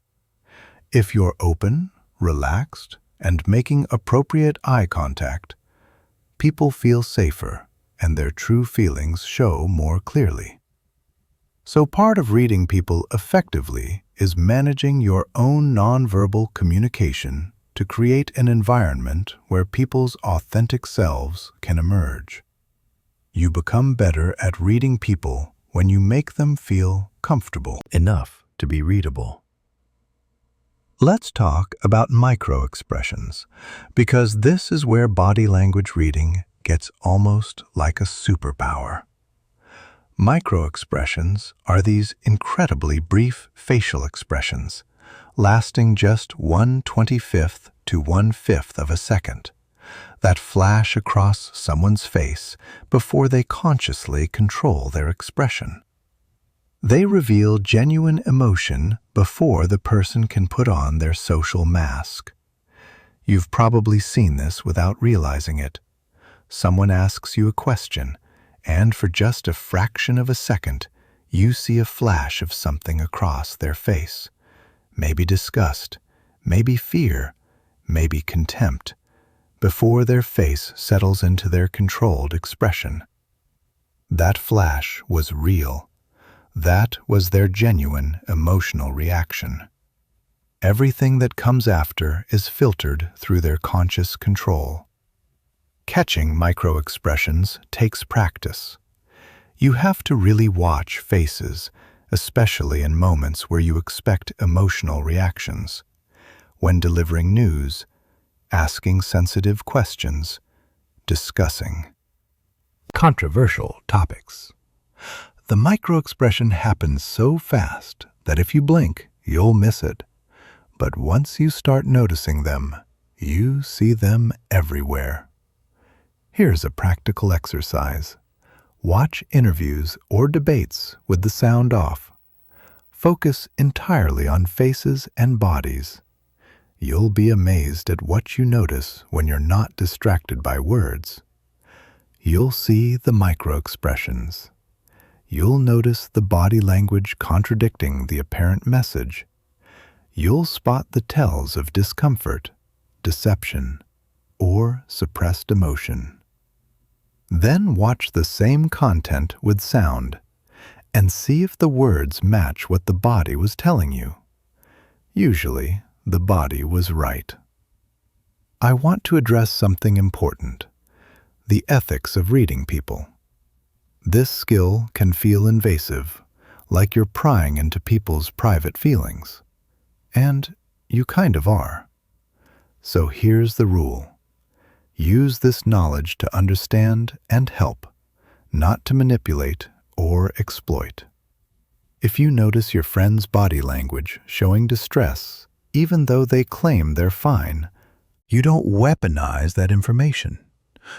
If you're open, relaxed, and making appropriate eye contact, people feel safer and their true feelings show more clearly. So part of reading people effectively is managing your own nonverbal communication to create an environment where people's authentic selves can emerge. You become better at reading people when you make them feel comfortable enough to be readable. Let's talk about micro-expressions, because this is where body language reading gets almost like a superpower. Micro-expressions are these incredibly brief facial expressions, lasting just 1/25th to 1/5 of a second, that flash across someone's face before they consciously control their expression. They reveal genuine emotion before the person can put on their social mask. You've probably seen this without realizing it. Someone asks you a question, and for just a fraction of a second, you see a flash of something across their face. Maybe disgust, maybe fear, maybe contempt, before their face settles into their controlled expression. That flash was real. That was their genuine emotional reaction. Everything that comes after is filtered through their conscious control. Catching micro-expressions takes practice. You have to really watch faces, especially in moments where you expect emotional reactions. When delivering news, asking sensitive questions, discussing controversial topics. The micro-expression happens so fast that if you blink, you'll miss it. But once you start noticing them, you see them everywhere. Here's a practical exercise. Watch interviews or debates with the sound off. Focus entirely on faces and bodies. You'll be amazed at what you notice when you're not distracted by words. You'll see the micro-expressions. You'll notice the body language contradicting the apparent message. You'll spot the tells of discomfort, deception, or suppressed emotion. Then watch the same content with sound and see if the words match what the body was telling you. Usually, the body was right. I want to address something important: the ethics of reading people. This skill can feel invasive, like you're prying into people's private feelings. And you kind of are. So here's the rule. Use this knowledge to understand and help, not to manipulate or exploit. If you notice your friend's body language showing distress, even though they claim they're fine, you don't weaponize that information.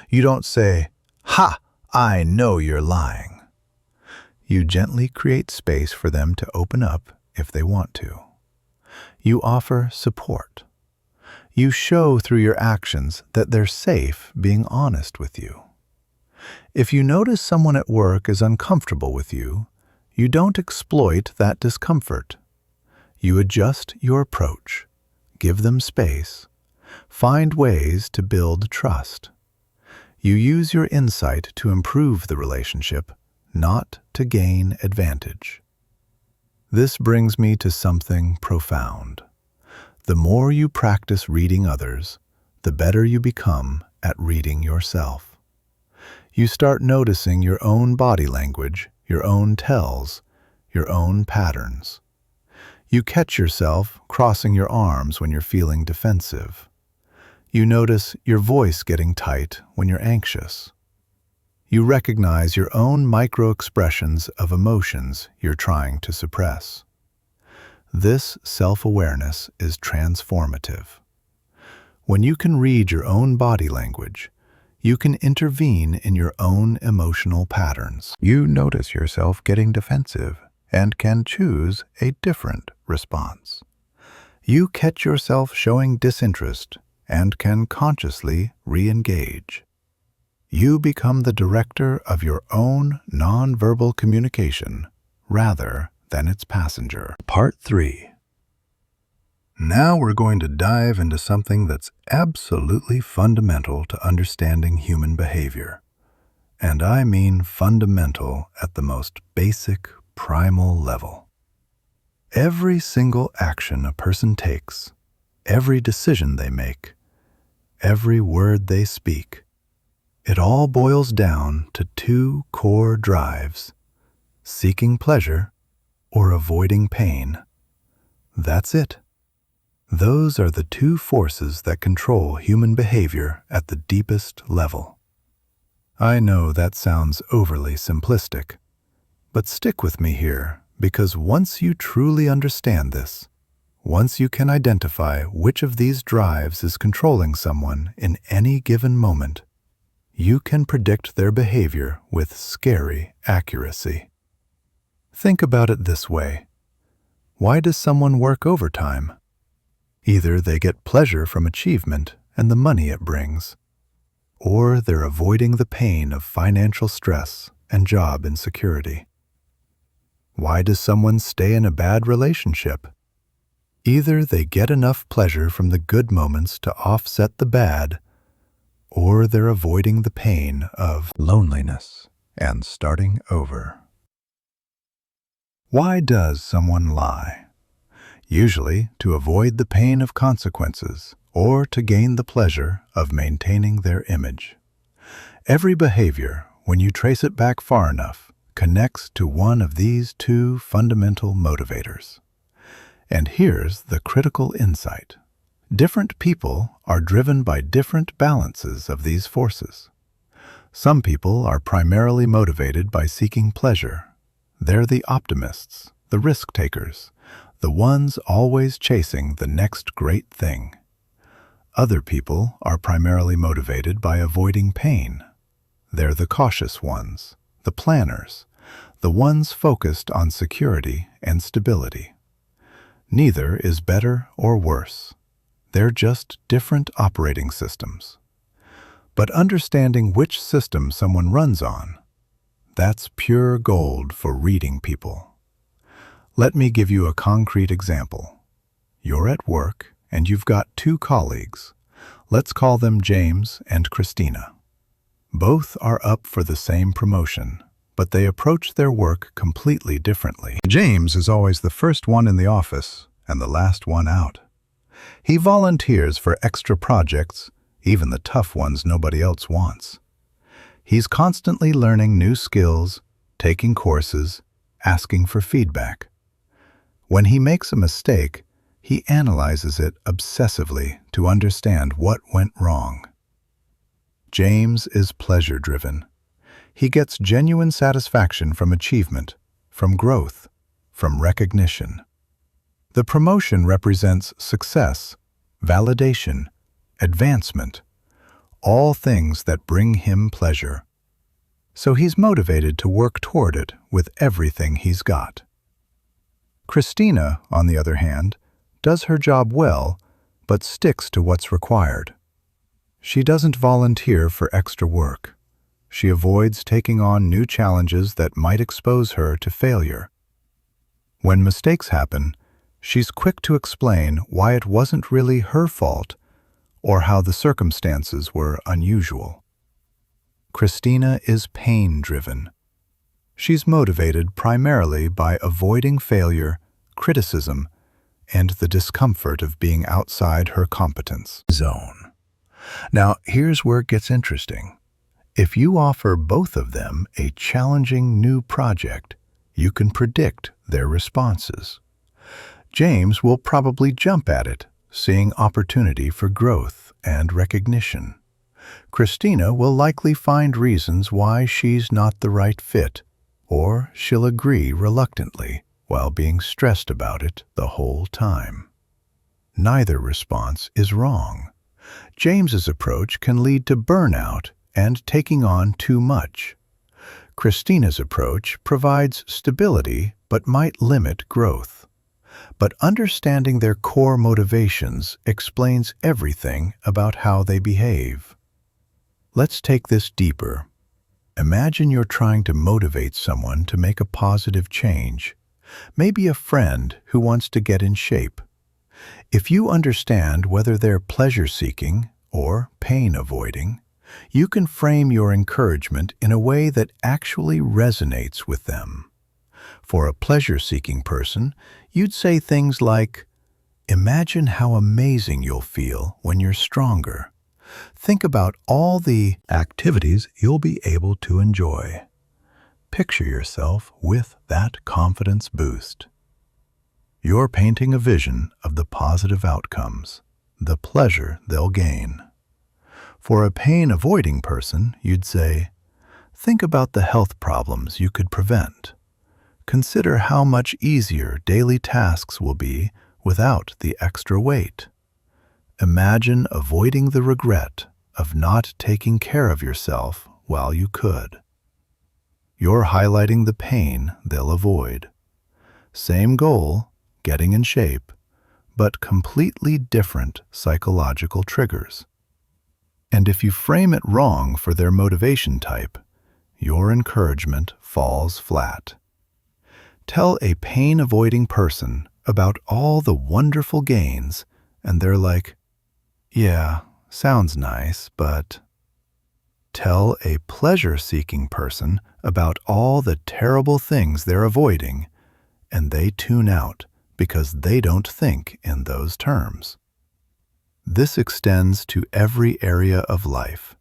You don't say, "Ha, I know you're lying." You gently create space for them to open up if they want to. You offer support. You show through your actions that they're safe being honest with you. If you notice someone at work is uncomfortable with you, you don't exploit that discomfort. You adjust your approach, give them space, find ways to build trust. You use your insight to improve the relationship, not to gain advantage. This brings me to something profound. The more you practice reading others, the better you become at reading yourself. You start noticing your own body language, your own tells, your own patterns. You catch yourself crossing your arms when you're feeling defensive. You notice your voice getting tight when you're anxious. You recognize your own micro-expressions of emotions you're trying to suppress. This self-awareness is transformative. When you can read your own body language, you can intervene in your own emotional patterns. You notice yourself getting defensive and can choose a different response. You catch yourself showing disinterest and can consciously re-engage. You become the director of your own nonverbal communication rather than its passenger. Part 3. Now we're going to dive into something that's absolutely fundamental to understanding human behavior. And I mean fundamental at the most basic, primal level. Every single action a person takes, every decision they make, every word they speak, it all boils down to two core drives: seeking pleasure or avoiding pain. That's it. Those are the two forces that control human behavior at the deepest level. I know that sounds overly simplistic, but stick with me here, because once you truly understand this, once you can identify which of these drives is controlling someone in any given moment, you can predict their behavior with scary accuracy. Think about it this way. Why does someone work overtime? Either they get pleasure from achievement and the money it brings, or they're avoiding the pain of financial stress and job insecurity. Why does someone stay in a bad relationship? Either they get enough pleasure from the good moments to offset the bad, or they're avoiding the pain of loneliness and starting over. Why does someone lie? Usually to avoid the pain of consequences or to gain the pleasure of maintaining their image. Every behavior, when you trace it back far enough, connects to one of these two fundamental motivators. And here's the critical insight. Different people are driven by different balances of these forces. Some people are primarily motivated by seeking pleasure. They're the optimists, the risk-takers, the ones always chasing the next great thing. Other people are primarily motivated by avoiding pain. They're the cautious ones, the planners, the ones focused on security and stability. Neither is better or worse. They're just different operating systems. But understanding which system someone runs on, that's pure gold for reading people. Let me give you a concrete example. You're at work and you've got two colleagues. Let's call them James and Christina. Both are up for the same promotion, but they approach their work completely differently. James is always the first one in the office and the last one out. He volunteers for extra projects, even the tough ones nobody else wants. He's constantly learning new skills, taking courses, asking for feedback. When he makes a mistake, He analyzes it obsessively to understand what went wrong. James is pleasure-driven. He gets genuine satisfaction from achievement, from growth, from recognition. The promotion represents success, validation, advancement, all things that bring him pleasure. So he's motivated to work toward it with everything he's got. Christina, on the other hand, does her job well, but sticks to what's required. She doesn't volunteer for extra work. She avoids taking on new challenges that might expose her to failure. When mistakes happen, she's quick to explain why it wasn't really her fault or how the circumstances were unusual. Christina is pain-driven. She's motivated primarily by avoiding failure, criticism, and the discomfort of being outside her competence zone. Now, here's where it gets interesting. If you offer both of them a challenging new project, you can predict their responses. James will probably jump at it, seeing opportunity for growth and recognition. Christina will likely find reasons why she's not the right fit, or she'll agree reluctantly while being stressed about it the whole time. Neither response is wrong. James's approach can lead to burnout and taking on too much. Christina's approach provides stability but might limit growth. But understanding their core motivations explains everything about how they behave. Let's take this deeper. Imagine you're trying to motivate someone to make a positive change, maybe a friend who wants to get in shape. If you understand whether they're pleasure-seeking or pain-avoiding, you can frame your encouragement in a way that actually resonates with them. For a pleasure-seeking person, you'd say things like, "Imagine how amazing you'll feel when you're stronger. Think about all the activities you'll be able to enjoy. Picture yourself with that confidence boost." You're painting a vision of the positive outcomes, the pleasure they'll gain. For a pain-avoiding person, you'd say, "Think about the health problems you could prevent. Consider how much easier daily tasks will be without the extra weight. Imagine avoiding the regret of not taking care of yourself while you could." You're highlighting the pain they'll avoid. Same goal, getting in shape, but completely different psychological triggers. And if you frame it wrong for their motivation type, your encouragement falls flat. Tell a pain-avoiding person about all the wonderful gains, and they're like, "Yeah, sounds nice, but..." Tell a pleasure-seeking person about all the terrible things they're avoiding, and they tune out because they don't think in those terms. This extends to every area of life.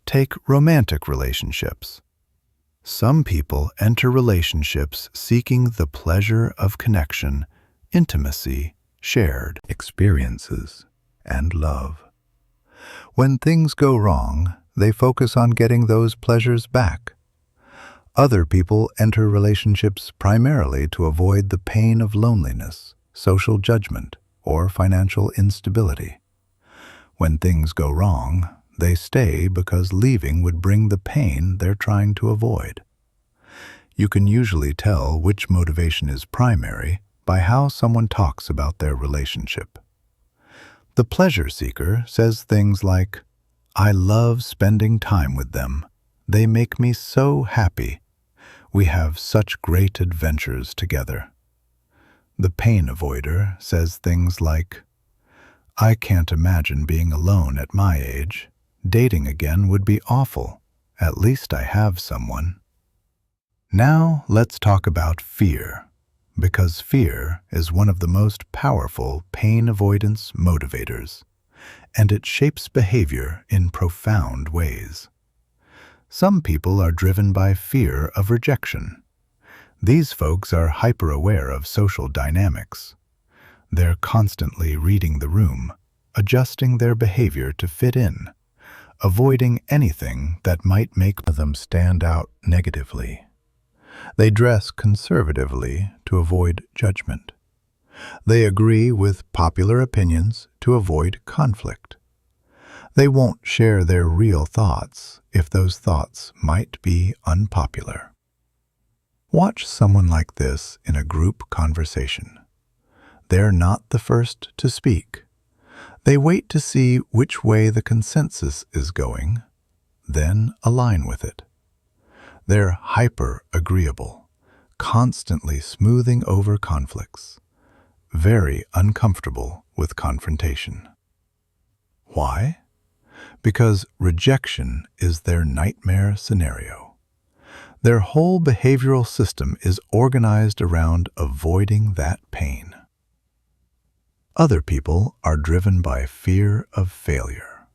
Take romantic relationships. Some people enter relationships seeking the pleasure of connection, intimacy, shared experiences, and love. When things go wrong, they focus on getting those pleasures back. Other people enter relationships primarily to avoid the pain of loneliness, social judgment, or financial instability. When things go wrong, they stay because leaving would bring the pain they're trying to avoid. You can usually tell which motivation is primary by how someone talks about their relationship. The pleasure seeker says things like, "I love spending time with them. They make me so happy. We have such great adventures together." The pain avoider says things like, "I can't imagine being alone at my age. Dating again would be awful. At least I have someone." Now let's talk about fear, because fear is one of the most powerful pain avoidance motivators, and it shapes behavior in profound ways. Some people are driven by fear of rejection. These folks are hyper-aware of social dynamics. They're constantly reading the room, adjusting their behavior to fit in, avoiding anything that might make them stand out negatively. They dress conservatively to avoid judgment. They agree with popular opinions to avoid conflict. They won't share their real thoughts if those thoughts might be unpopular. Watch someone like this in a group conversation. They're not the first to speak. They wait to see which way the consensus is going, then align with it. They're hyper-agreeable, constantly smoothing over conflicts, very uncomfortable with confrontation. Why? Because rejection is their nightmare scenario. Their whole behavioral system is organized around avoiding that pain. Other people are driven by fear of failure.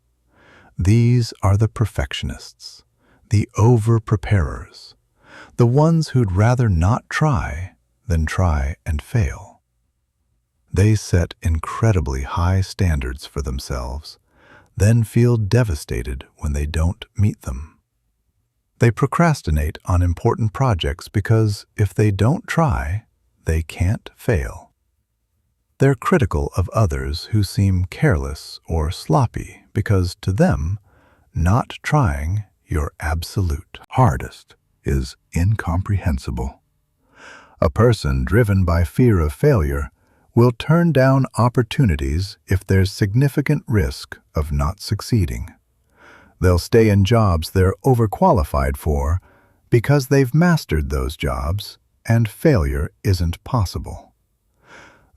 These are the perfectionists, the over-preparers, the ones who'd rather not try than try and fail. They set incredibly high standards for themselves, then feel devastated when they don't meet them. They procrastinate on important projects because if they don't try, they can't fail. They're critical of others who seem careless or sloppy because to them, not trying your absolute hardest is incomprehensible. A person driven by fear of failure will turn down opportunities if there's significant risk of not succeeding. They'll stay in jobs they're overqualified for because they've mastered those jobs and failure isn't possible.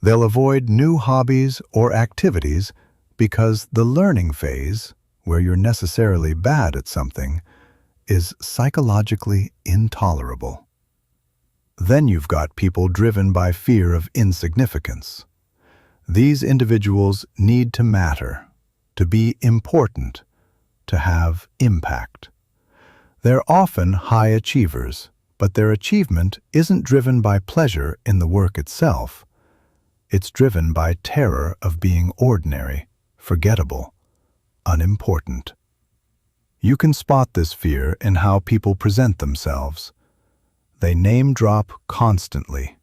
They'll avoid new hobbies or activities because the learning phase, where you're necessarily bad at something, is psychologically intolerable. Then you've got people driven by fear of insignificance. These individuals need to matter, to be important, to have impact. They're often high achievers, but their achievement isn't driven by pleasure in the work itself. It's driven by terror of being ordinary, forgettable, unimportant. You can spot this fear in how people present themselves. They name-drop constantly.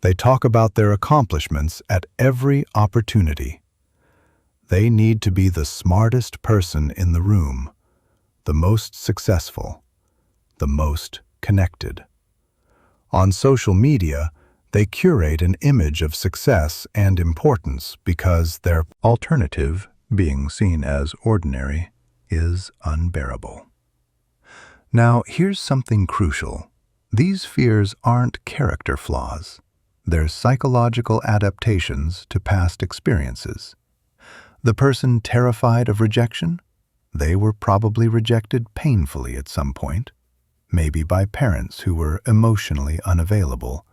They talk about their accomplishments at every opportunity. They need to be the smartest person in the room, the most successful, the most connected. On social media, they curate an image of success and importance because their alternative, being seen as ordinary, is unbearable. Now, here's something crucial. These fears aren't character flaws. They're psychological adaptations to past experiences. The person terrified of rejection? They were probably rejected painfully at some point, maybe by parents who were emotionally unavailable,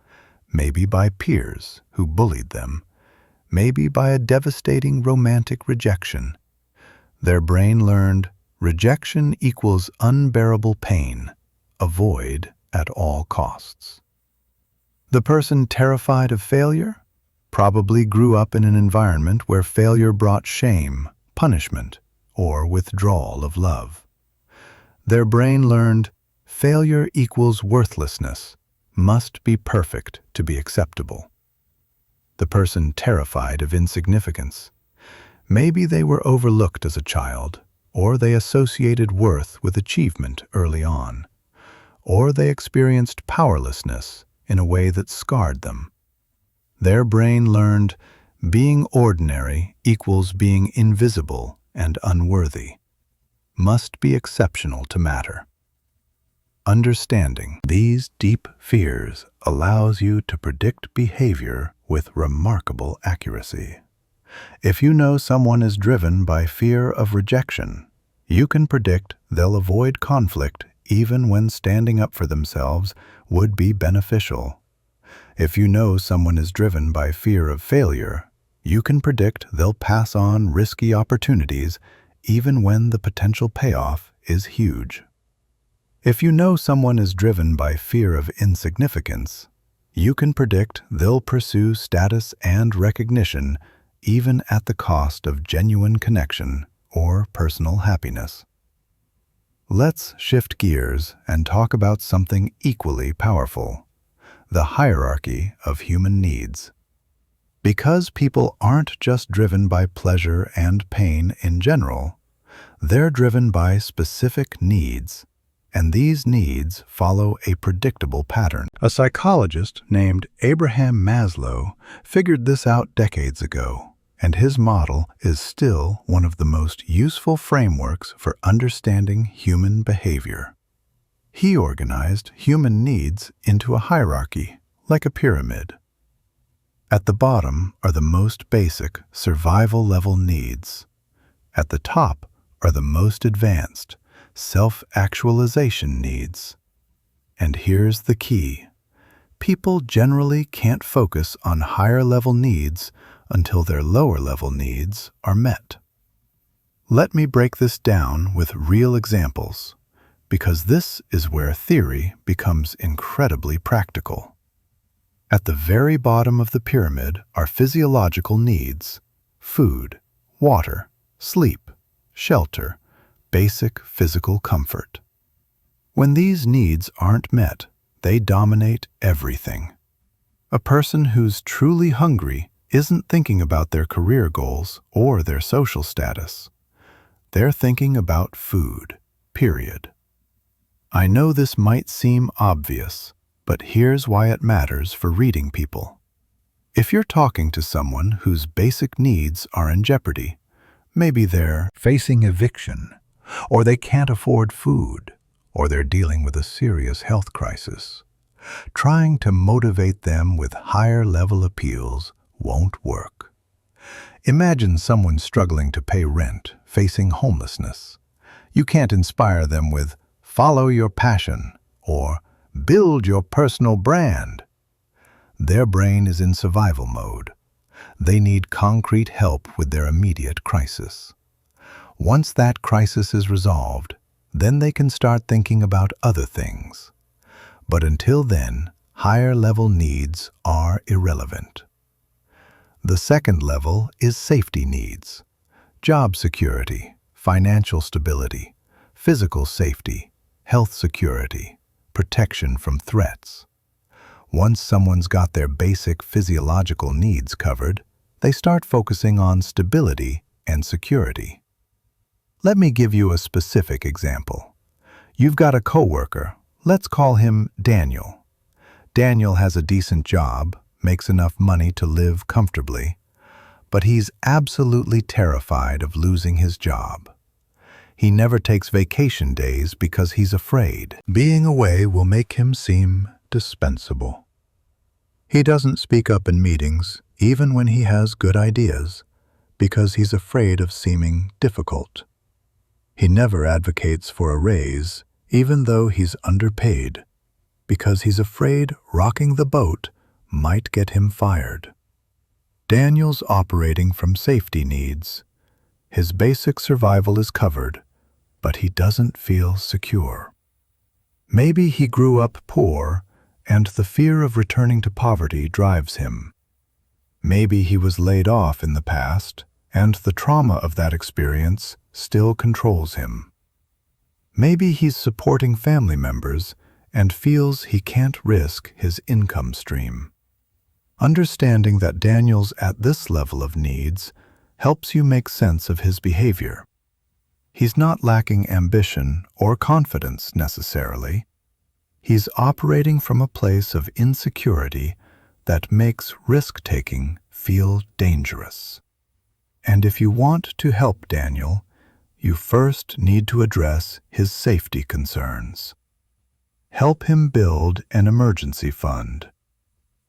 maybe by peers who bullied them, maybe by a devastating romantic rejection. Their brain learned rejection equals unbearable pain. Avoid at all costs. The person terrified of failure probably grew up in an environment where failure brought shame, punishment, or withdrawal of love. Their brain learned failure equals worthlessness, must be perfect to be acceptable. The person terrified of insignificance. Maybe they were overlooked as a child, or they associated worth with achievement early on, or they experienced powerlessness in a way that scarred them. Their brain learned being ordinary equals being invisible and unworthy, must be exceptional to matter. Understanding these deep fears allows you to predict behavior with remarkable accuracy. If you know someone is driven by fear of rejection, you can predict they'll avoid conflict even when standing up for themselves would be beneficial. If you know someone is driven by fear of failure, you can predict they'll pass on risky opportunities even when the potential payoff is huge. If you know someone is driven by fear of insignificance, You can predict they'll pursue status and recognition even at the cost of genuine connection or personal happiness. Let's shift gears and talk about something equally powerful: the hierarchy of human needs. Because people aren't just driven by pleasure and pain in general, they're driven by specific needs, and these needs follow a predictable pattern. A psychologist named Abraham Maslow figured this out decades ago, and his model is still one of the most useful frameworks for understanding human behavior. He organized human needs into a hierarchy, like a pyramid. At the bottom are the most basic survival-level needs. At the top are the most advanced self-actualization needs. And here's the key: people generally can't focus on higher-level needs until their lower-level needs are met. Let me break this down with real examples, because this is where theory becomes incredibly practical. At the very bottom of the pyramid are physiological needs: food, water, sleep, shelter, basic physical comfort. When these needs aren't met, they dominate everything. A person who's truly hungry isn't thinking about their career goals or their social status. They're thinking about food, period. I know this might seem obvious, but here's why it matters for reading people. If you're talking to someone whose basic needs are in jeopardy, maybe they're facing eviction, or they can't afford food, or they're dealing with a serious health crisis, trying to motivate them with higher-level appeals won't work. Imagine someone struggling to pay rent, facing homelessness. You can't inspire them with "follow your passion" or "build your personal brand." Their brain is in survival mode. They need concrete help with their immediate crisis. Once that crisis is resolved, then they can start thinking about other things. But until then, higher-level needs are irrelevant. The second level is safety needs: job security, financial stability, physical safety, health security, protection from threats. Once someone's got their basic physiological needs covered, they start focusing on stability and security. Let me give you a specific example. You've got a coworker. Let's call him Daniel. Daniel has a decent job, makes enough money to live comfortably, but he's absolutely terrified of losing his job. He never takes vacation days because he's afraid being away will make him seem dispensable. He doesn't speak up in meetings, even when he has good ideas, because he's afraid of seeming difficult. He never advocates for a raise, even though he's underpaid, because he's afraid rocking the boat might get him fired. Daniel's operating from safety needs. His basic survival is covered, but he doesn't feel secure. Maybe he grew up poor, and the fear of returning to poverty drives him. Maybe he was laid off in the past, and the trauma of that experience still controls him. Maybe he's supporting family members and feels he can't risk his income stream. Understanding that Daniel's at this level of needs helps you make sense of his behavior. He's not lacking ambition or confidence necessarily. He's operating from a place of insecurity that makes risk-taking feel dangerous. And if you want to help Daniel, you first need to address his safety concerns. Help him build an emergency fund.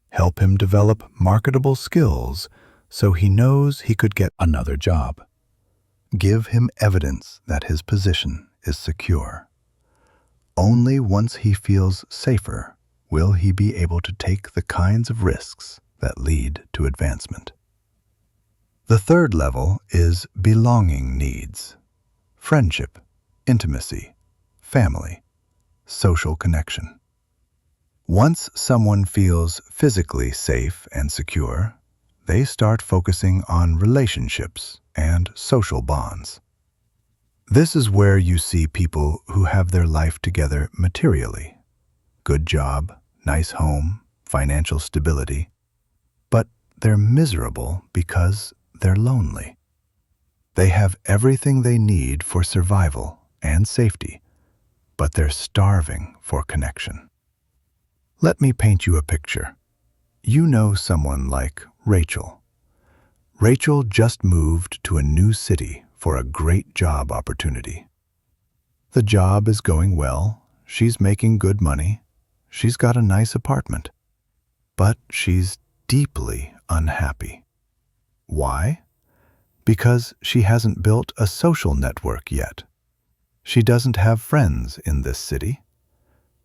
Help him develop marketable skills so he knows he could get another job. Give him evidence that his position is secure. Only once he feels safer will he be able to take the kinds of risks that lead to advancement. The third level is belonging needs: friendship, intimacy, family, social connection. Once someone feels physically safe and secure, they start focusing on relationships and social bonds. This is where you see people who have their life together materially. Good job, nice home, financial stability. But they're miserable because they're lonely. They have everything they need for survival and safety, but they're starving for connection. Let me paint you a picture. You know someone like Rachel. Rachel just moved to a new city for a great job opportunity. The job is going well, she's making good money, she's got a nice apartment, but she's deeply unhappy. Why? Because she hasn't built a social network yet. She doesn't have friends in this city.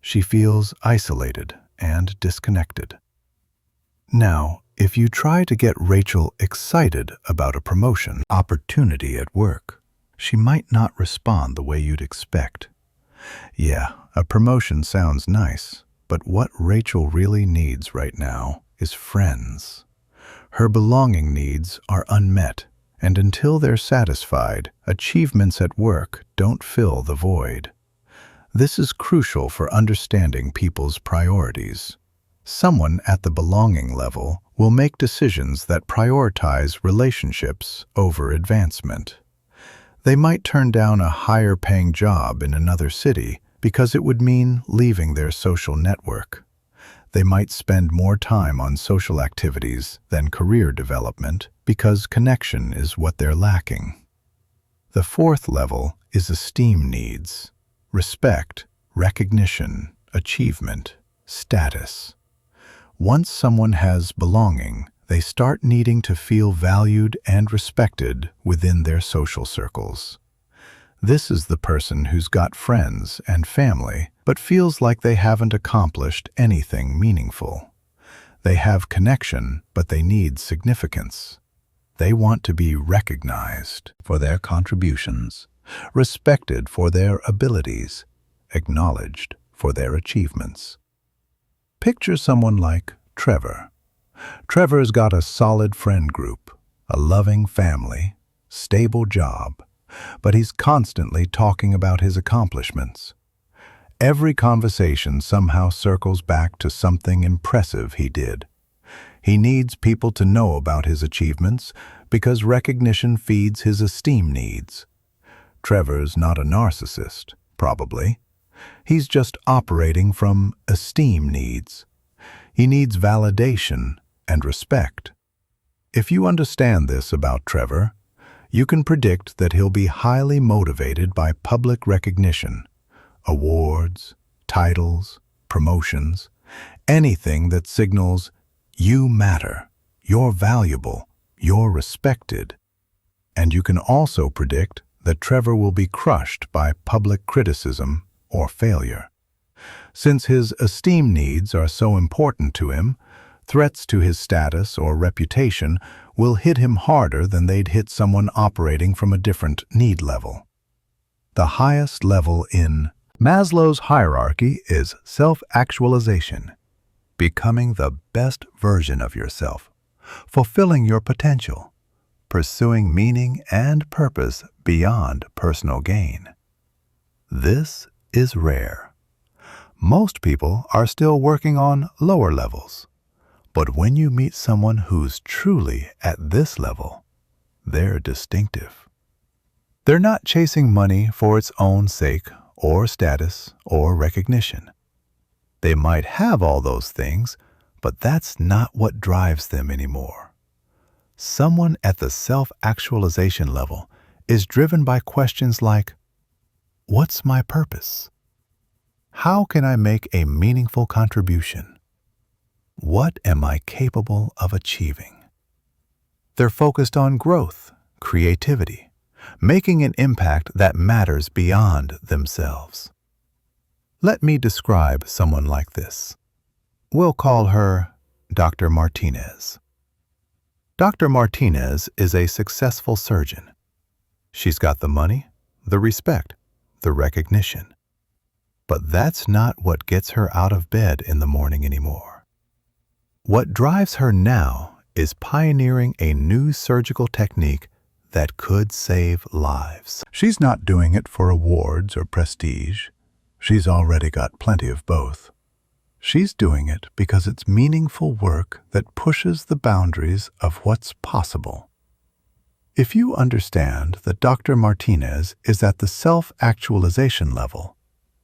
She feels isolated and disconnected. Now, if you try to get Rachel excited about a promotion opportunity at work, she might not respond the way you'd expect. Yeah, a promotion sounds nice, but what Rachel really needs right now is friends. Her belonging needs are unmet, and until they're satisfied, achievements at work don't fill the void. This is crucial for understanding people's priorities. Someone at the belonging level will make decisions that prioritize relationships over advancement. They might turn down a higher-paying job in another city because it would mean leaving their social network. They might spend more time on social activities than career development because connection is what they're lacking. The fourth level is esteem needs: respect, recognition, achievement, status. Once someone has belonging, they start needing to feel valued and respected within their social circles. This is the person who's got friends and family, but feels like they haven't accomplished anything meaningful. They have connection, but they need significance. They want to be recognized for their contributions, respected for their abilities, acknowledged for their achievements. Picture someone like Trevor. Trevor's got a solid friend group, a loving family, stable job, but he's constantly talking about his accomplishments. Every conversation somehow circles back to something impressive he did. He needs people to know about his achievements because recognition feeds his esteem needs. Trevor's not a narcissist, probably. He's just operating from esteem needs. He needs validation and respect. If you understand this about Trevor, you can predict that he'll be highly motivated by public recognition, awards, titles, promotions, anything that signals you matter, you're valuable, you're respected. And you can also predict that Trevor will be crushed by public criticism or failure. Since his esteem needs are so important to him, threats to his status or reputation will hit him harder than they'd hit someone operating from a different need level. The highest level in Maslow's hierarchy is self-actualization, becoming the best version of yourself, fulfilling your potential, pursuing meaning and purpose beyond personal gain. This is rare. Most people are still working on lower levels. But when you meet someone who's truly at this level, they're distinctive. They're not chasing money for its own sake or status or recognition. They might have all those things, but that's not what drives them anymore. Someone at the self-actualization level is driven by questions like, what's my purpose? How can I make a meaningful contribution? What am I capable of achieving? They're focused on growth, creativity, making an impact that matters beyond themselves. Let me describe someone like this. We'll call her Dr. Martinez. Dr. Martinez is a successful surgeon. She's got the money, the respect, the recognition. But that's not what gets her out of bed in the morning anymore. What drives her now is pioneering a new surgical technique that could save lives. She's not doing it for awards or prestige. She's already got plenty of both. She's doing it because it's meaningful work that pushes the boundaries of what's possible. If you understand that Dr. Martinez is at the self-actualization level,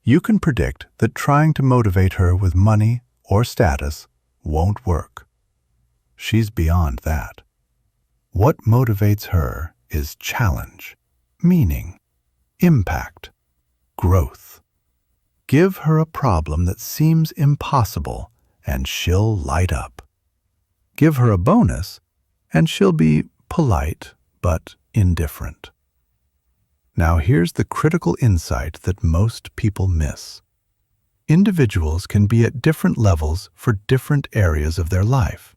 you can predict that trying to motivate her with money or status won't work. She's beyond that. What motivates her is challenge, meaning, impact, growth. Give her a problem that seems impossible, and she'll light up. Give her a bonus, and she'll be polite but indifferent. Now here's the critical insight that most people miss. Individuals can be at different levels for different areas of their life,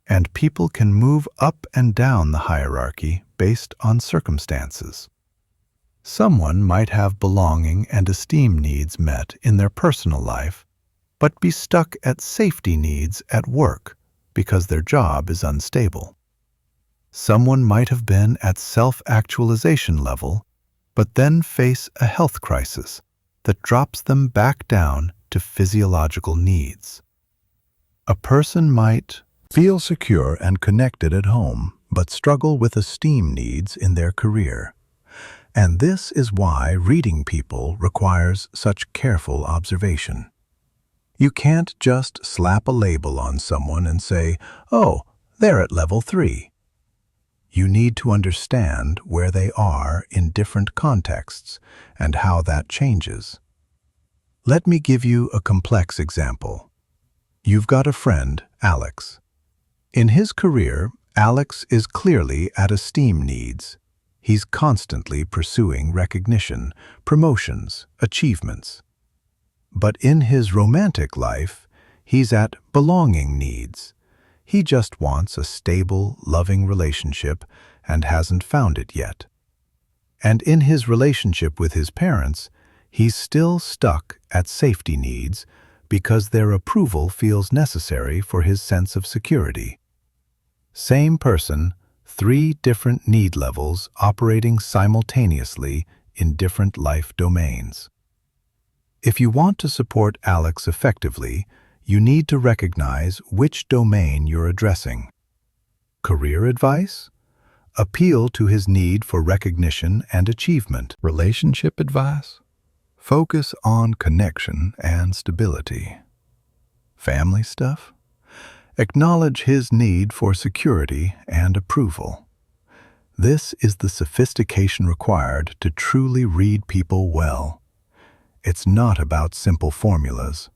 and people can move up and down the hierarchy based on circumstances. Someone might have belonging and esteem needs met in their personal life, but be stuck at safety needs at work because their job is unstable. Someone might have been at self-actualization level, but then face a health crisis that drops them back down to physiological needs. A person might feel secure and connected at home, but struggle with esteem needs in their career. And this is why reading people requires such careful observation. You can't just slap a label on someone and say, "Oh, they're at level 3. You need to understand where they are in different contexts and how that changes. Let me give you a complex example. You've got a friend, Alex. In his career, Alex is clearly at esteem needs. He's constantly pursuing recognition, promotions, achievements. But in his romantic life, he's at belonging needs. He just wants a stable, loving relationship and hasn't found it yet. And in his relationship with his parents, he's still stuck at safety needs because their approval feels necessary for his sense of security. Same person, 3 different need levels operating simultaneously in different life domains. If you want to support Alex effectively, you need to recognize which domain you're addressing. Career advice? Appeal to his need for recognition and achievement. Relationship advice? Focus on connection and stability. Family stuff? Acknowledge his need for security and approval. This is the sophistication required to truly read people well. It's not about simple formulas.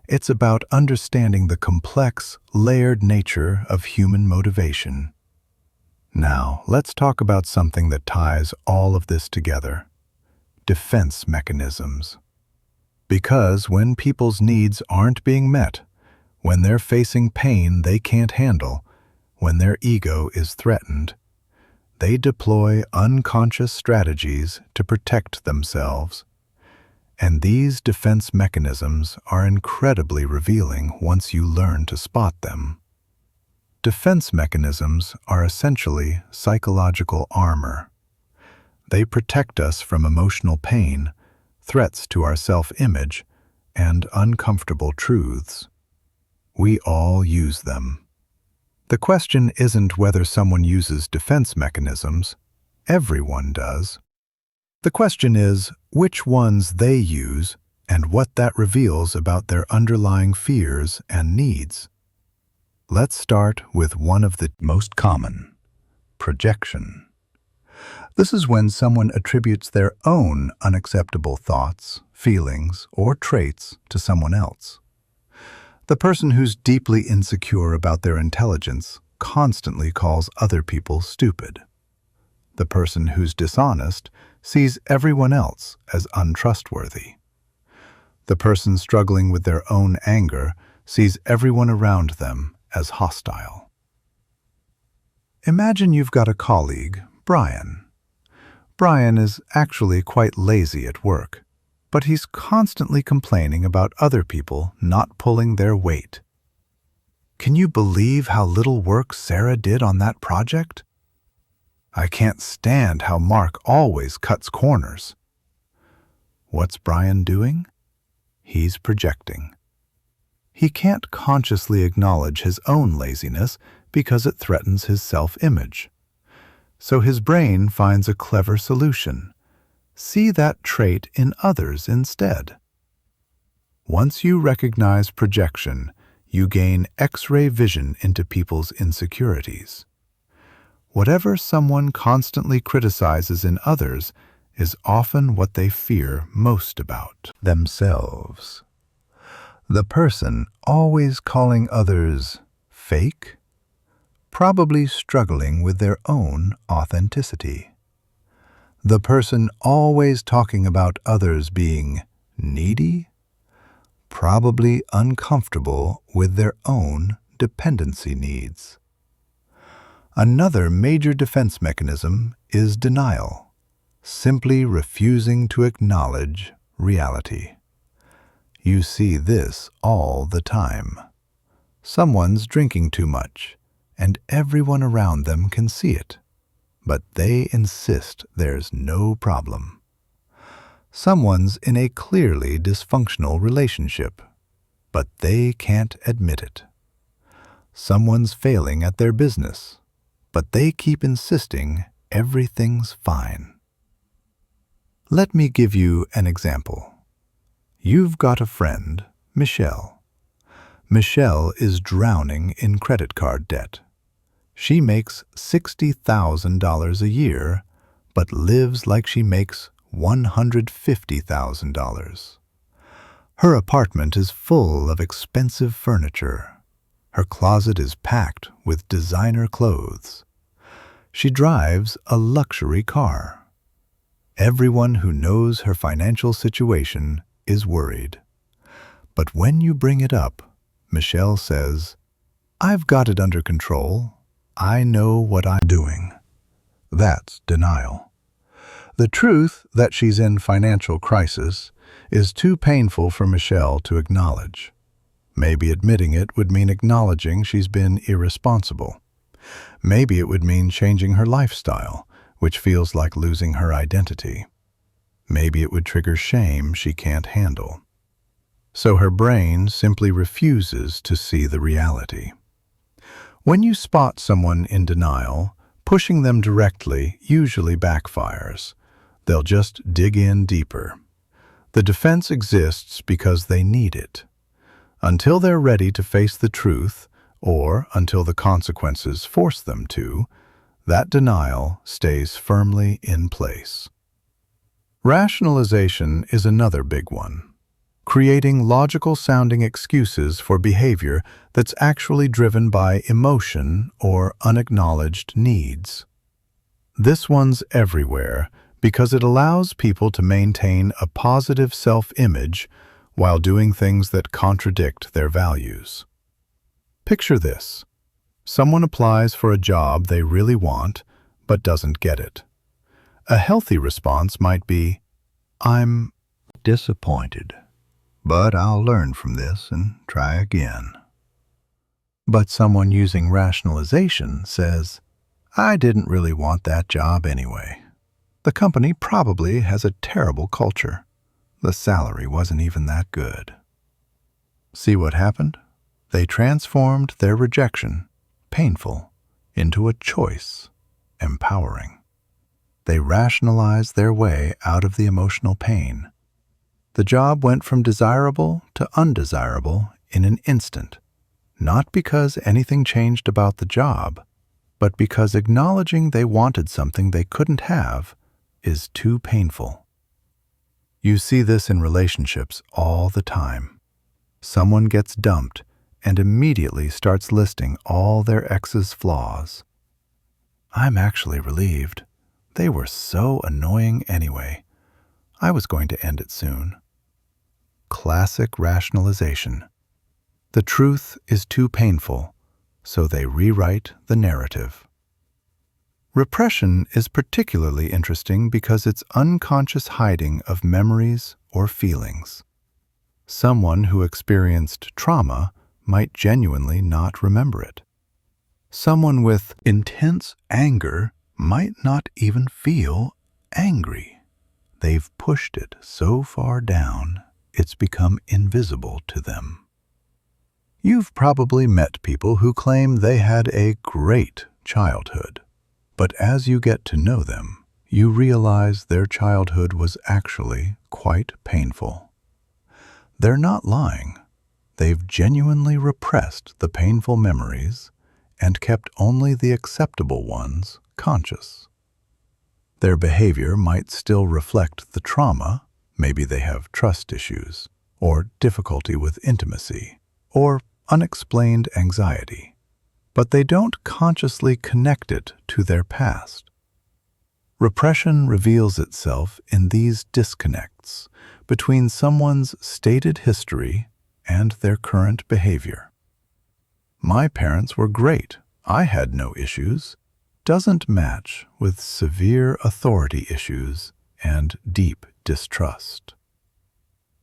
It's about understanding the complex, layered nature of human motivation. Now, let's talk about something that ties all of this together: defense mechanisms. Because when people's needs aren't being met, when they're facing pain they can't handle, when their ego is threatened, they deploy unconscious strategies to protect themselves. And these defense mechanisms are incredibly revealing once you learn to spot them. Defense mechanisms are essentially psychological armor. They protect us from emotional pain, threats to our self-image, and uncomfortable truths. We all use them. The question isn't whether someone uses defense mechanisms. Everyone does. The question is which ones they use and what that reveals about their underlying fears and needs. Let's start with one of the most common: projection. This is when someone attributes their own unacceptable thoughts, feelings, or traits to someone else. The person who's deeply insecure about their intelligence constantly calls other people stupid. The person who's dishonest sees everyone else as untrustworthy. The person struggling with their own anger sees everyone around them as hostile. Imagine you've got a colleague, Brian. Brian is actually quite lazy at work. but he's constantly complaining about other people not pulling their weight. Can you believe how little work Sarah did on that project? I can't stand how Mark always cuts corners. What's Brian doing? He's projecting. He can't consciously acknowledge his own laziness because it threatens his self-image. So his brain finds a clever solution. See that trait in others instead. Once you recognize projection, you gain X-ray vision into people's insecurities. Whatever someone constantly criticizes in others is often what they fear most about themselves. The person always calling others fake, probably struggling with their own authenticity. The person always talking about others being needy, probably uncomfortable with their own dependency needs. Another major defense mechanism is denial, simply refusing to acknowledge reality. You see this all the time. Someone's drinking too much, and everyone around them can see it, but they insist there's no problem. Someone's in a clearly dysfunctional relationship, but they can't admit it. Someone's failing at their business, but they keep insisting everything's fine. Let me give you an example. You've got a friend, Michelle. Michelle is drowning in credit card debt. She makes $60,000 a year, but lives like she makes $150,000. Her apartment is full of expensive furniture. Her closet is packed with designer clothes. She drives a luxury car. Everyone who knows her financial situation is worried. But when you bring it up, Michelle says, "I've got it under control. I know what I'm doing." That's denial. The truth that she's in financial crisis is too painful for Michelle to acknowledge. Maybe admitting it would mean acknowledging she's been irresponsible. Maybe it would mean changing her lifestyle, which feels like losing her identity. Maybe it would trigger shame she can't handle. So her brain simply refuses to see the reality. When you spot someone in denial, pushing them directly usually backfires. They'll just dig in deeper. The defense exists because they need it. Until they're ready to face the truth, or until the consequences force them to, that denial stays firmly in place. Rationalization is another big one. Creating logical-sounding excuses for behavior that's actually driven by emotion or unacknowledged needs. This one's everywhere because it allows people to maintain a positive self-image while doing things that contradict their values. Picture this. Someone applies for a job they really want, but doesn't get it. A healthy response might be, "I'm disappointed, but I'll learn from this and try again." But someone using rationalization says, "I didn't really want that job anyway. The company probably has a terrible culture. The salary wasn't even that good." See what happened? They transformed their rejection, painful, into a choice, empowering. They rationalized their way out of the emotional pain. The job went from desirable to undesirable in an instant, not because anything changed about the job, but because acknowledging they wanted something they couldn't have is too painful. You see this in relationships all the time. Someone gets dumped and immediately starts listing all their ex's flaws. "I'm actually relieved. They were so annoying anyway. I was going to end it soon." Classic rationalization. The truth is too painful, so they rewrite the narrative. Repression is particularly interesting because it's unconscious hiding of memories, or feelings. Someone who experienced trauma might genuinely not remember it. Someone with intense anger might not even feel angry. They've pushed it so far down, it's become invisible to them. You've probably met people who claim they had a great childhood, but as you get to know them, you realize their childhood was actually quite painful. They're not lying. They've genuinely repressed the painful memories and kept only the acceptable ones conscious. Their behavior might still reflect the trauma. Maybe they have trust issues, or difficulty with intimacy, or unexplained anxiety, but they don't consciously connect it to their past. Repression reveals itself in these disconnects between someone's stated history and their current behavior. My parents were great, I had no issues, doesn't match with severe authority issues and deep distrust.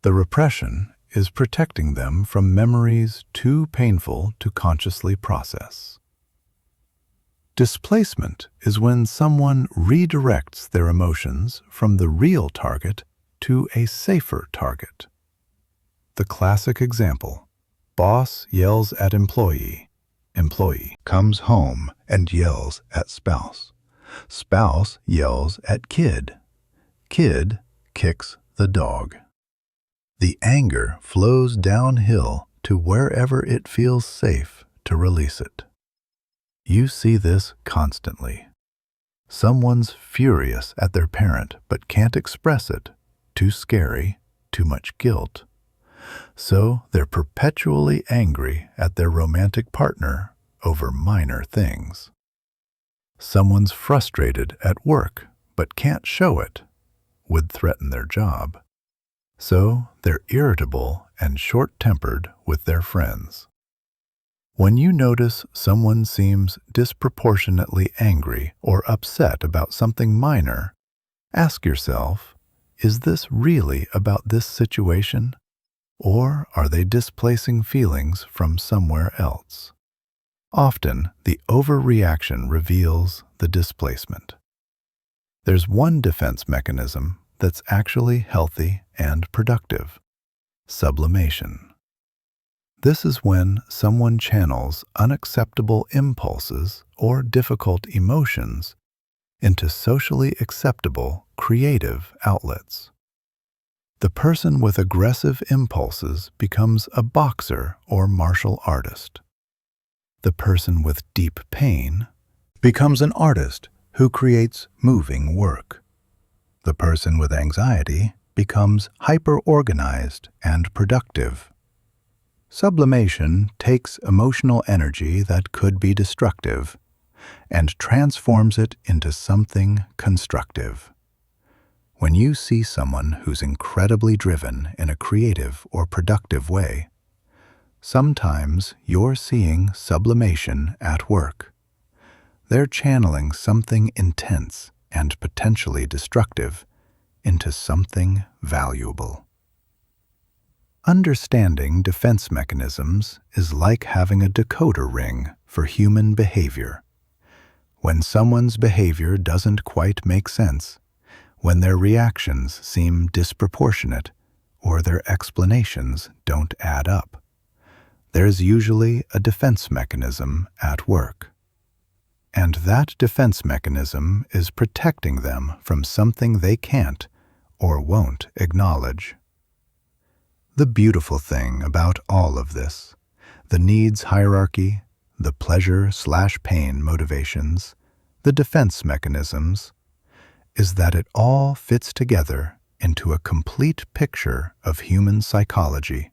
The repression is protecting them from memories too painful to consciously process. Displacement is when someone redirects their emotions from the real target to a safer target. The classic example: boss yells at employee, employee comes home and yells at spouse, spouse yells at kid, kid kicks the dog. The anger flows downhill to wherever it feels safe to release it. You see this constantly. Someone's furious at their parent but can't express it. Too scary, too much guilt. So they're perpetually angry at their romantic partner over minor things. Someone's frustrated at work but can't show it. Would threaten their job. So they're irritable and short-tempered with their friends. When you notice someone seems disproportionately angry or upset about something minor, ask yourself, is this really about this situation? Or are they displacing feelings from somewhere else? Often, the overreaction reveals the displacement. There's one defense mechanism that's actually healthy and productive: sublimation. This is when someone channels unacceptable impulses or difficult emotions into socially acceptable, creative outlets. The person with aggressive impulses becomes a boxer or martial artist. The person with deep pain becomes an artist who creates moving work. The person with anxiety becomes hyper-organized and productive. Sublimation takes emotional energy that could be destructive and transforms it into something constructive. When you see someone who's incredibly driven in a creative or productive way, sometimes you're seeing sublimation at work. They're channeling something intense and potentially destructive into something valuable. Understanding defense mechanisms is like having a decoder ring for human behavior. When someone's behavior doesn't quite make sense, when their reactions seem disproportionate, or their explanations don't add up, there's usually a defense mechanism at work. And that defense mechanism is protecting them from something they can't or won't acknowledge. The beautiful thing about all of this, the needs hierarchy, the pleasure/pain motivations, the defense mechanisms, is that it all fits together into a complete picture of human psychology.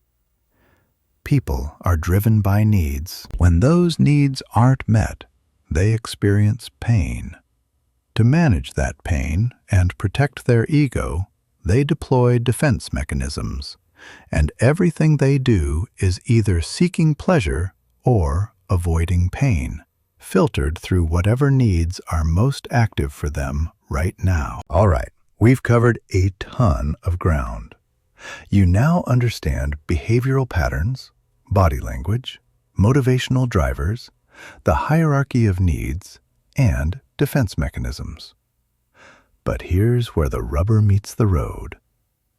People are driven by needs. When those needs aren't met, they experience pain. To manage that pain and protect their ego, they deploy defense mechanisms, and everything they do is either seeking pleasure or avoiding pain, filtered through whatever needs are most active for them right now. All right, we've covered a ton of ground. You now understand behavioral patterns, body language, motivational drivers, the hierarchy of needs, and defense mechanisms. But here's where the rubber meets the road.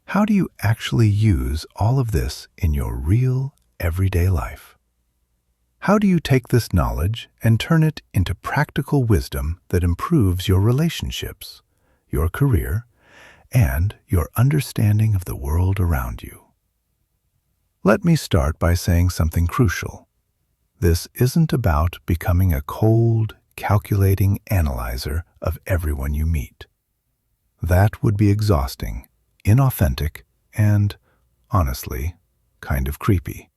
How do you actually use all of this in your real, everyday life? How do you take this knowledge and turn it into practical wisdom that improves your relationships, your career, and your understanding of the world around you? Let me start by saying something crucial. This isn't about becoming a cold, calculating analyzer of everyone you meet. That would be exhausting, inauthentic, and, honestly, kind of creepy.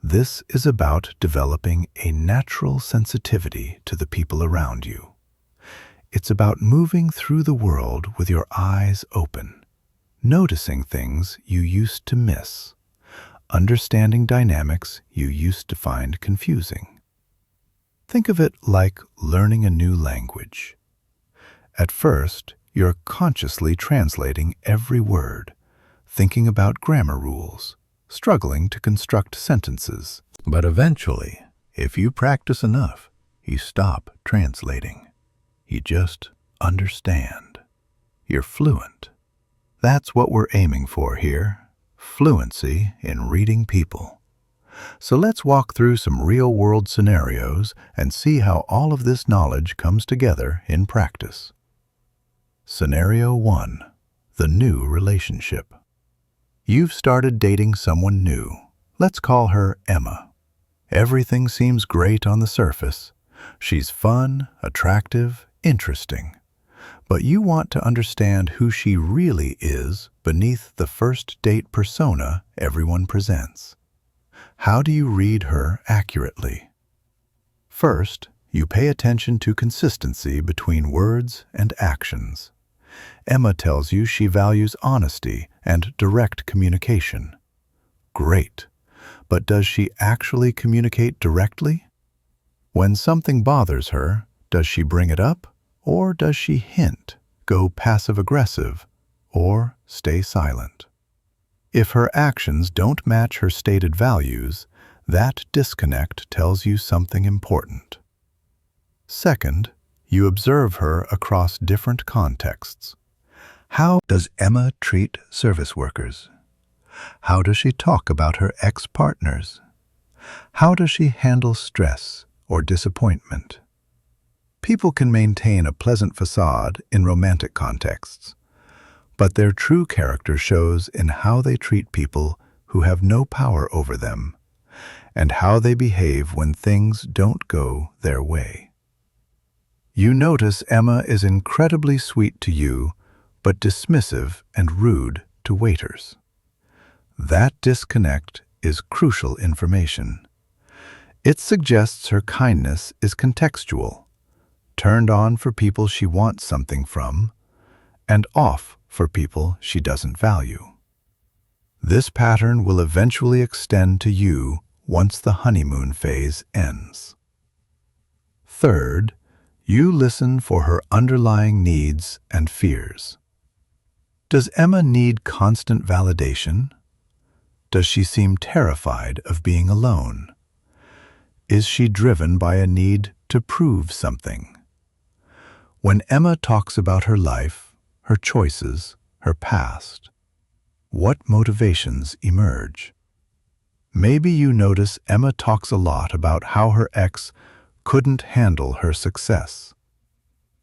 This is about developing a natural sensitivity to the people around you. It's about moving through the world with your eyes open, noticing things you used to miss, understanding dynamics you used to find confusing. Think of it like learning a new language. At first, you're consciously translating every word, thinking about grammar rules, struggling to construct sentences. But eventually, if you practice enough, you stop translating. You just understand. You're fluent. That's what we're aiming for here, fluency in reading people. So let's walk through some real-world scenarios and see how all of this knowledge comes together in practice. Scenario 1. The new relationship. You've started dating someone new. Let's call her Emma. Everything seems great on the surface. She's fun, attractive, interesting. But you want to understand who she really is beneath the first date persona everyone presents. How do you read her accurately? First, you pay attention to consistency between words and actions. Emma tells you she values honesty and direct communication. Great. But does she actually communicate directly? When something bothers her, does she bring it up, or does she hint, go passive-aggressive, or stay silent? If her actions don't match her stated values, that disconnect tells you something important. Second, you observe her across different contexts. How does Emma treat service workers? How does she talk about her ex-partners? How does she handle stress or disappointment? People can maintain a pleasant facade in romantic contexts, but their true character shows in how they treat people who have no power over them, and how they behave when things don't go their way. You notice Emma is incredibly sweet to you, but dismissive and rude to waiters. That disconnect is crucial information. It suggests her kindness is contextual, turned on for people she wants something from, and off for people she doesn't value. This pattern will eventually extend to you once the honeymoon phase ends. Third, you listen for her underlying needs and fears. Does Emma need constant validation? Does she seem terrified of being alone? Is she driven by a need to prove something? When Emma talks about her life, her choices, her past, what motivations emerge? Maybe you notice Emma talks a lot about how her ex couldn't handle her success.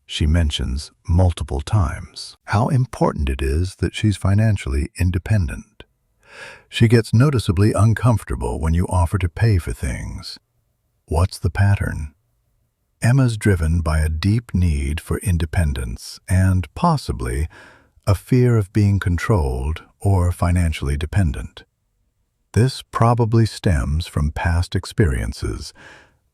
She mentions multiple times how important it is that she's financially independent. She gets noticeably uncomfortable when you offer to pay for things. What's the pattern? Emma's driven by a deep need for independence and, possibly, a fear of being controlled or financially dependent. This probably stems from past experiences.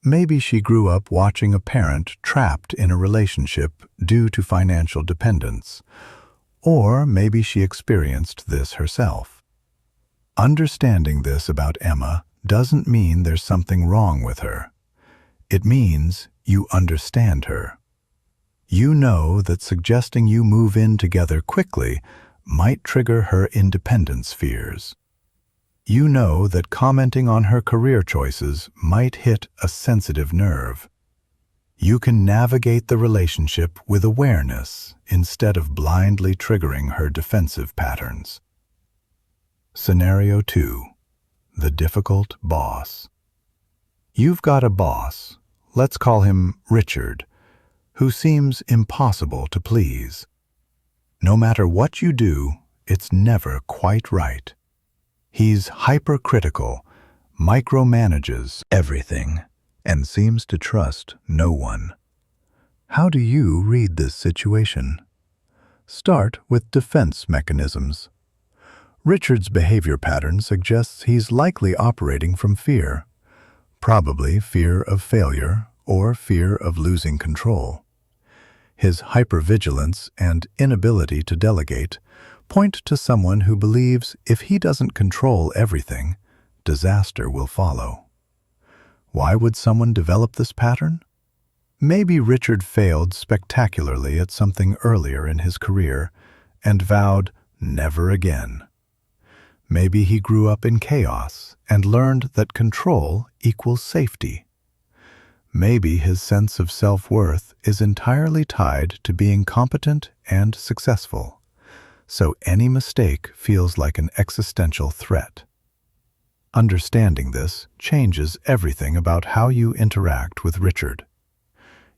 Maybe she grew up watching a parent trapped in a relationship due to financial dependence, or maybe she experienced this herself. Understanding this about Emma doesn't mean there's something wrong with her. It means you understand her. You know that suggesting you move in together quickly might trigger her independence fears. You know that commenting on her career choices might hit a sensitive nerve. You can navigate the relationship with awareness instead of blindly triggering her defensive patterns. Scenario 2. The difficult boss. You've got a boss, let's call him Richard, who seems impossible to please. No matter what you do, it's never quite right. He's hypercritical, micromanages everything, and seems to trust no one. How do you read this situation? Start with defense mechanisms. Richard's behavior pattern suggests he's likely operating from fear, probably fear of failure or fear of losing control. His hypervigilance and inability to delegate point to someone who believes if he doesn't control everything, disaster will follow. Why would someone develop this pattern? Maybe Richard failed spectacularly at something earlier in his career and vowed never again. Maybe he grew up in chaos and learned that control equals safety. Maybe his sense of self-worth is entirely tied to being competent and successful, so any mistake feels like an existential threat. Understanding this changes everything about how you interact with Richard.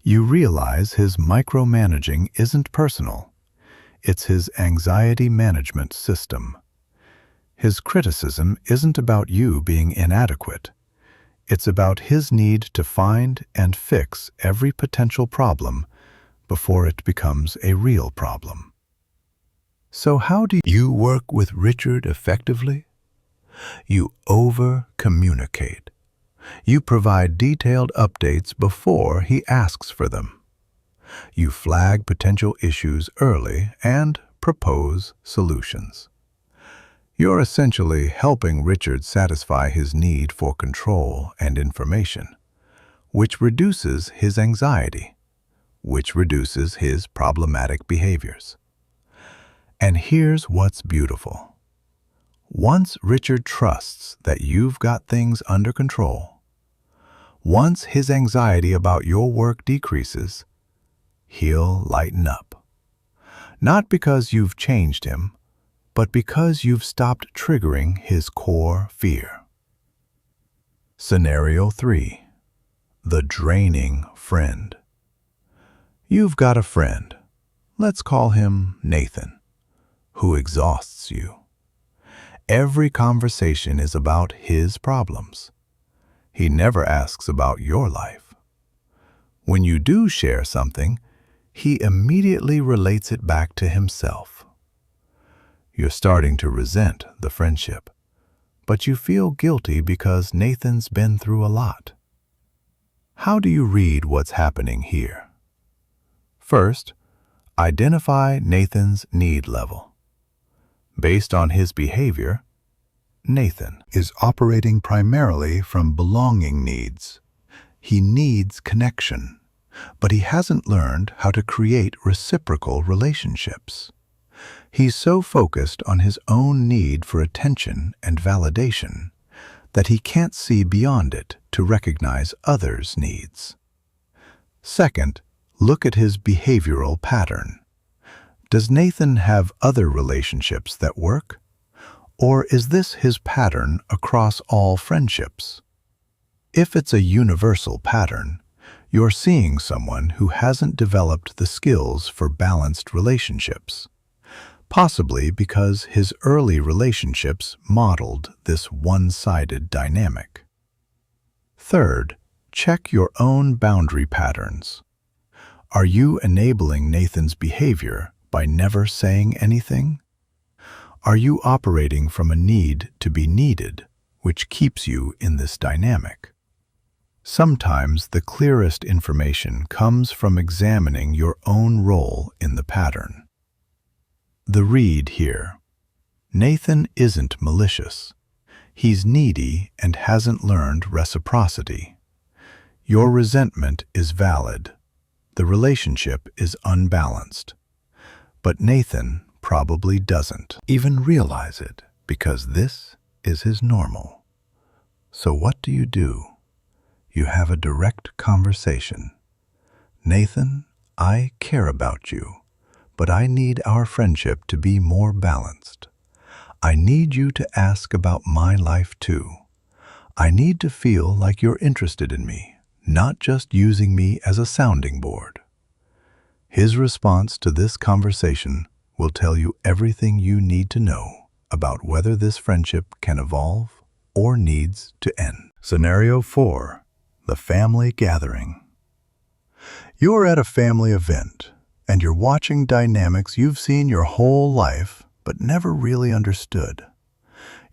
You realize his micromanaging isn't personal. It's his anxiety management system. His criticism isn't about you being inadequate. It's about his need to find and fix every potential problem before it becomes a real problem. So how do you work with Richard effectively? You over-communicate. You provide detailed updates before he asks for them. You flag potential issues early and propose solutions. You're essentially helping Richard satisfy his need for control and information, which reduces his anxiety, which reduces his problematic behaviors. And here's what's beautiful. Once Richard trusts that you've got things under control, once his anxiety about your work decreases, he'll lighten up. Not because you've changed him, but because you've stopped triggering his core fear. Scenario 3. The draining friend. You've got a friend, let's call him Nathan, who exhausts you. Every conversation is about his problems. He never asks about your life. When you do share something, he immediately relates it back to himself. You're starting to resent the friendship, but you feel guilty because Nathan's been through a lot. How do you read what's happening here? First, identify Nathan's need level. Based on his behavior, Nathan is operating primarily from belonging needs. He needs connection, but he hasn't learned how to create reciprocal relationships. He's so focused on his own need for attention and validation that he can't see beyond it to recognize others' needs. Second, look at his behavioral pattern. Does Nathan have other relationships that work? Or is this his pattern across all friendships? If it's a universal pattern, you're seeing someone who hasn't developed the skills for balanced relationships, possibly because his early relationships modeled this one-sided dynamic. Third, check your own boundary patterns. Are you enabling Nathan's behavior by never saying anything? Are you operating from a need to be needed, which keeps you in this dynamic? Sometimes the clearest information comes from examining your own role in the pattern. The read here. Nathan isn't malicious. He's needy and hasn't learned reciprocity. Your resentment is valid. The relationship is unbalanced. But Nathan probably doesn't even realize it because this is his normal. So what do? You have a direct conversation. Nathan, I care about you, but I need our friendship to be more balanced. I need you to ask about my life too. I need to feel like you're interested in me, not just using me as a sounding board. His response to this conversation will tell you everything you need to know about whether this friendship can evolve or needs to end. Scenario 4. The family gathering. You're at a family event, and you're watching dynamics you've seen your whole life but never really understood.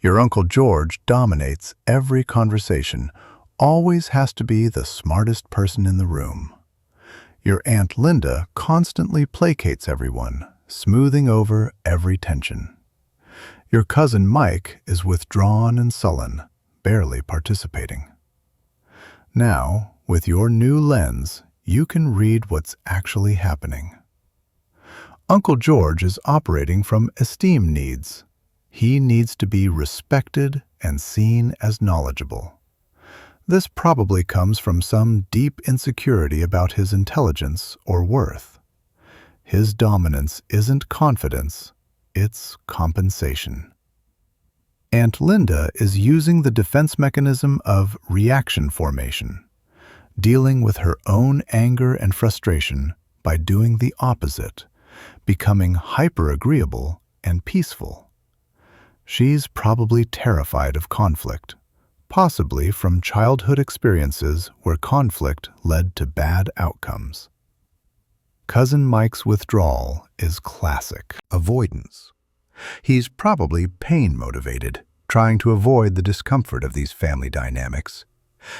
Your Uncle George dominates every conversation, always has to be the smartest person in the room. Your Aunt Linda constantly placates everyone, smoothing over every tension. Your cousin Mike is withdrawn and sullen, barely participating. Now, with your new lens, you can read what's actually happening. Uncle George is operating from esteem needs. He needs to be respected and seen as knowledgeable. This probably comes from some deep insecurity about his intelligence or worth. His dominance isn't confidence, it's compensation. Aunt Linda is using the defense mechanism of reaction formation, dealing with her own anger and frustration by doing the opposite, becoming hyper-agreeable and peaceful. She's probably terrified of conflict, possibly from childhood experiences where conflict led to bad outcomes. Cousin Mike's withdrawal is classic avoidance. He's probably pain-motivated, trying to avoid the discomfort of these family dynamics.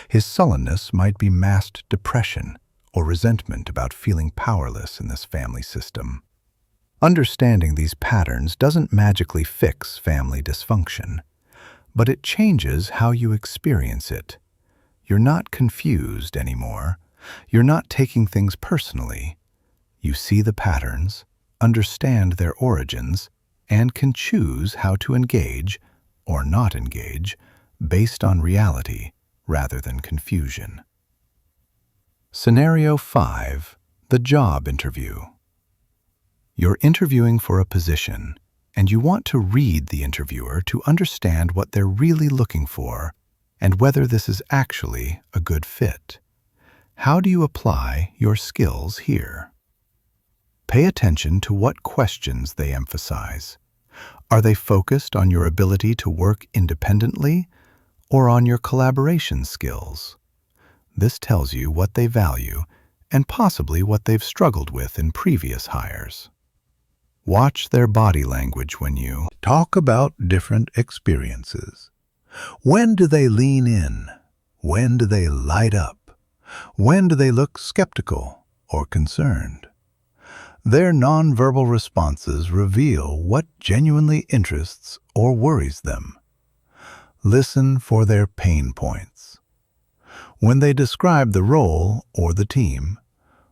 His sullenness might be masked depression or resentment about feeling powerless in this family system. Understanding these patterns doesn't magically fix family dysfunction, but it changes how you experience it. You're not confused anymore. You're not taking things personally. You see the patterns, understand their origins, and can choose how to engage or not engage based on reality rather than confusion. Scenario 5. The job interview. You're interviewing for a position, and you want to read the interviewer to understand what they're really looking for and whether this is actually a good fit. How do you apply your skills here? Pay attention to what questions they emphasize. Are they focused on your ability to work independently or on your collaboration skills? This tells you what they value and possibly what they've struggled with in previous hires. Watch their body language when you talk about different experiences. When do they lean in? When do they light up? When do they look skeptical or concerned? Their nonverbal responses reveal what genuinely interests or worries them. Listen for their pain points. When they describe the role or the team,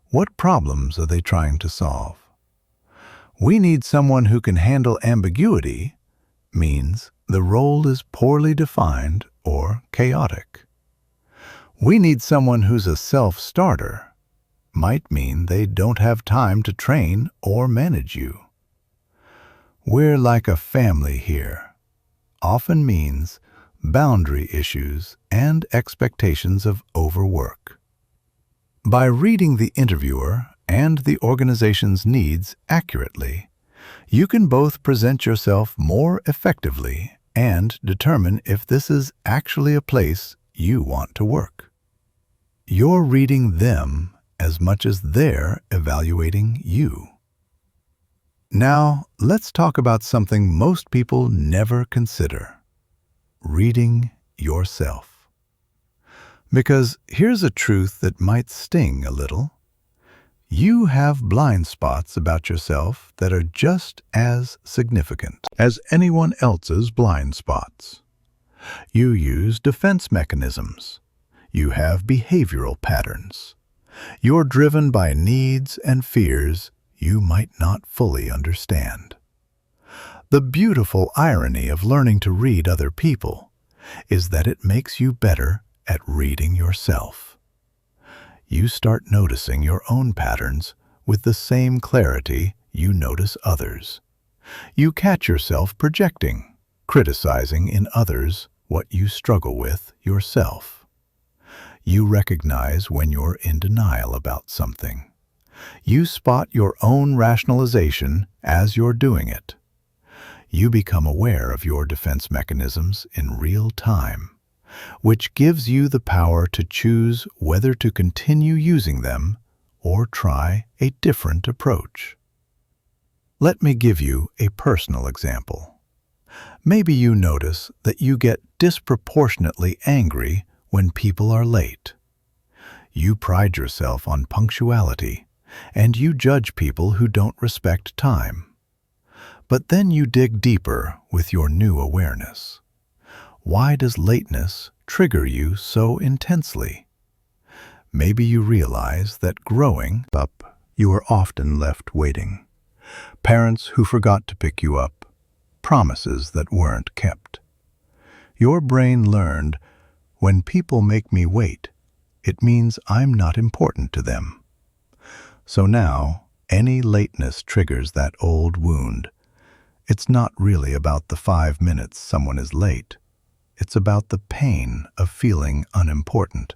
what problems are they trying to solve? We need someone who can handle ambiguity means the role is poorly defined or chaotic. We need someone who's a self-starter might mean they don't have time to train or manage you. We're like a family here often means boundary issues and expectations of overwork. By reading the interviewer and the organization's needs accurately, you can both present yourself more effectively and determine if this is actually a place you want to work. You're reading them as much as they're evaluating you. Now, let's talk about something most people never consider: reading yourself. Because here's a truth that might sting a little. You have blind spots about yourself that are just as significant as anyone else's blind spots. You use defense mechanisms. You have behavioral patterns. You're driven by needs and fears you might not fully understand. The beautiful irony of learning to read other people is that it makes you better at reading yourself. You start noticing your own patterns with the same clarity you notice others. You catch yourself projecting, criticizing in others what you struggle with yourself. You recognize when you're in denial about something. You spot your own rationalization as you're doing it. You become aware of your defense mechanisms in real time, which gives you the power to choose whether to continue using them or try a different approach. Let me give you a personal example. Maybe you notice that you get disproportionately angry when people are late. You pride yourself on punctuality, and you judge people who don't respect time. But then you dig deeper with your new awareness. Why does lateness trigger you so intensely? Maybe you realize that growing up, you are often left waiting. Parents who forgot to pick you up, promises that weren't kept. Your brain learned, when people make me wait, it means I'm not important to them. So now, any lateness triggers that old wound. It's not really about the 5 minutes someone is late. It's about the pain of feeling unimportant.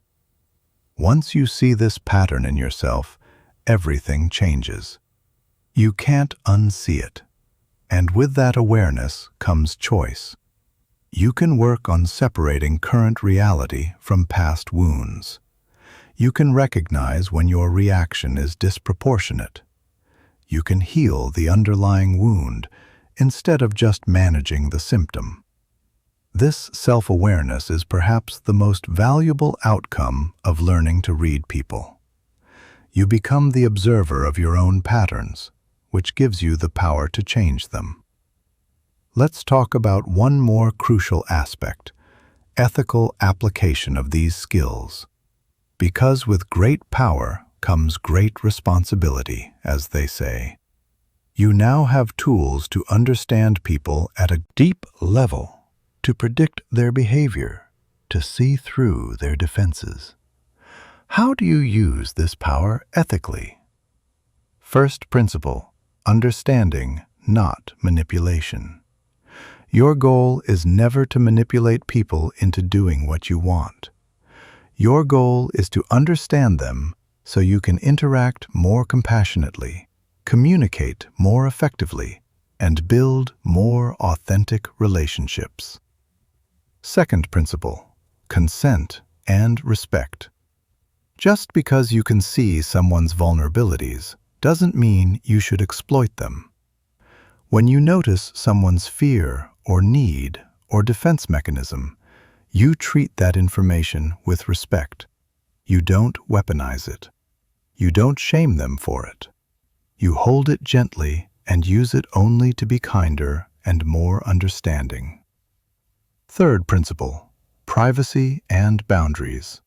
Once you see this pattern in yourself, everything changes. You can't unsee it. And with that awareness comes choice. You can work on separating current reality from past wounds. You can recognize when your reaction is disproportionate. You can heal the underlying wound instead of just managing the symptom. This self-awareness is perhaps the most valuable outcome of learning to read people. You become the observer of your own patterns, which gives you the power to change them. Let's talk about one more crucial aspect: ethical application of these skills. Because with great power comes great responsibility, as they say. You now have tools to understand people at a deep level, to predict their behavior, to see through their defenses. How do you use this power ethically? First principle: understanding, not manipulation. Your goal is never to manipulate people into doing what you want. Your goal is to understand them so you can interact more compassionately, communicate more effectively, and build more authentic relationships. Second principle: consent and respect. Just because you can see someone's vulnerabilities doesn't mean you should exploit them. When you notice someone's fear or need or defense mechanism, you treat that information with respect. You don't weaponize it. You don't shame them for it. You hold it gently and use it only to be kinder and more understanding. Third principle: privacy and boundaries.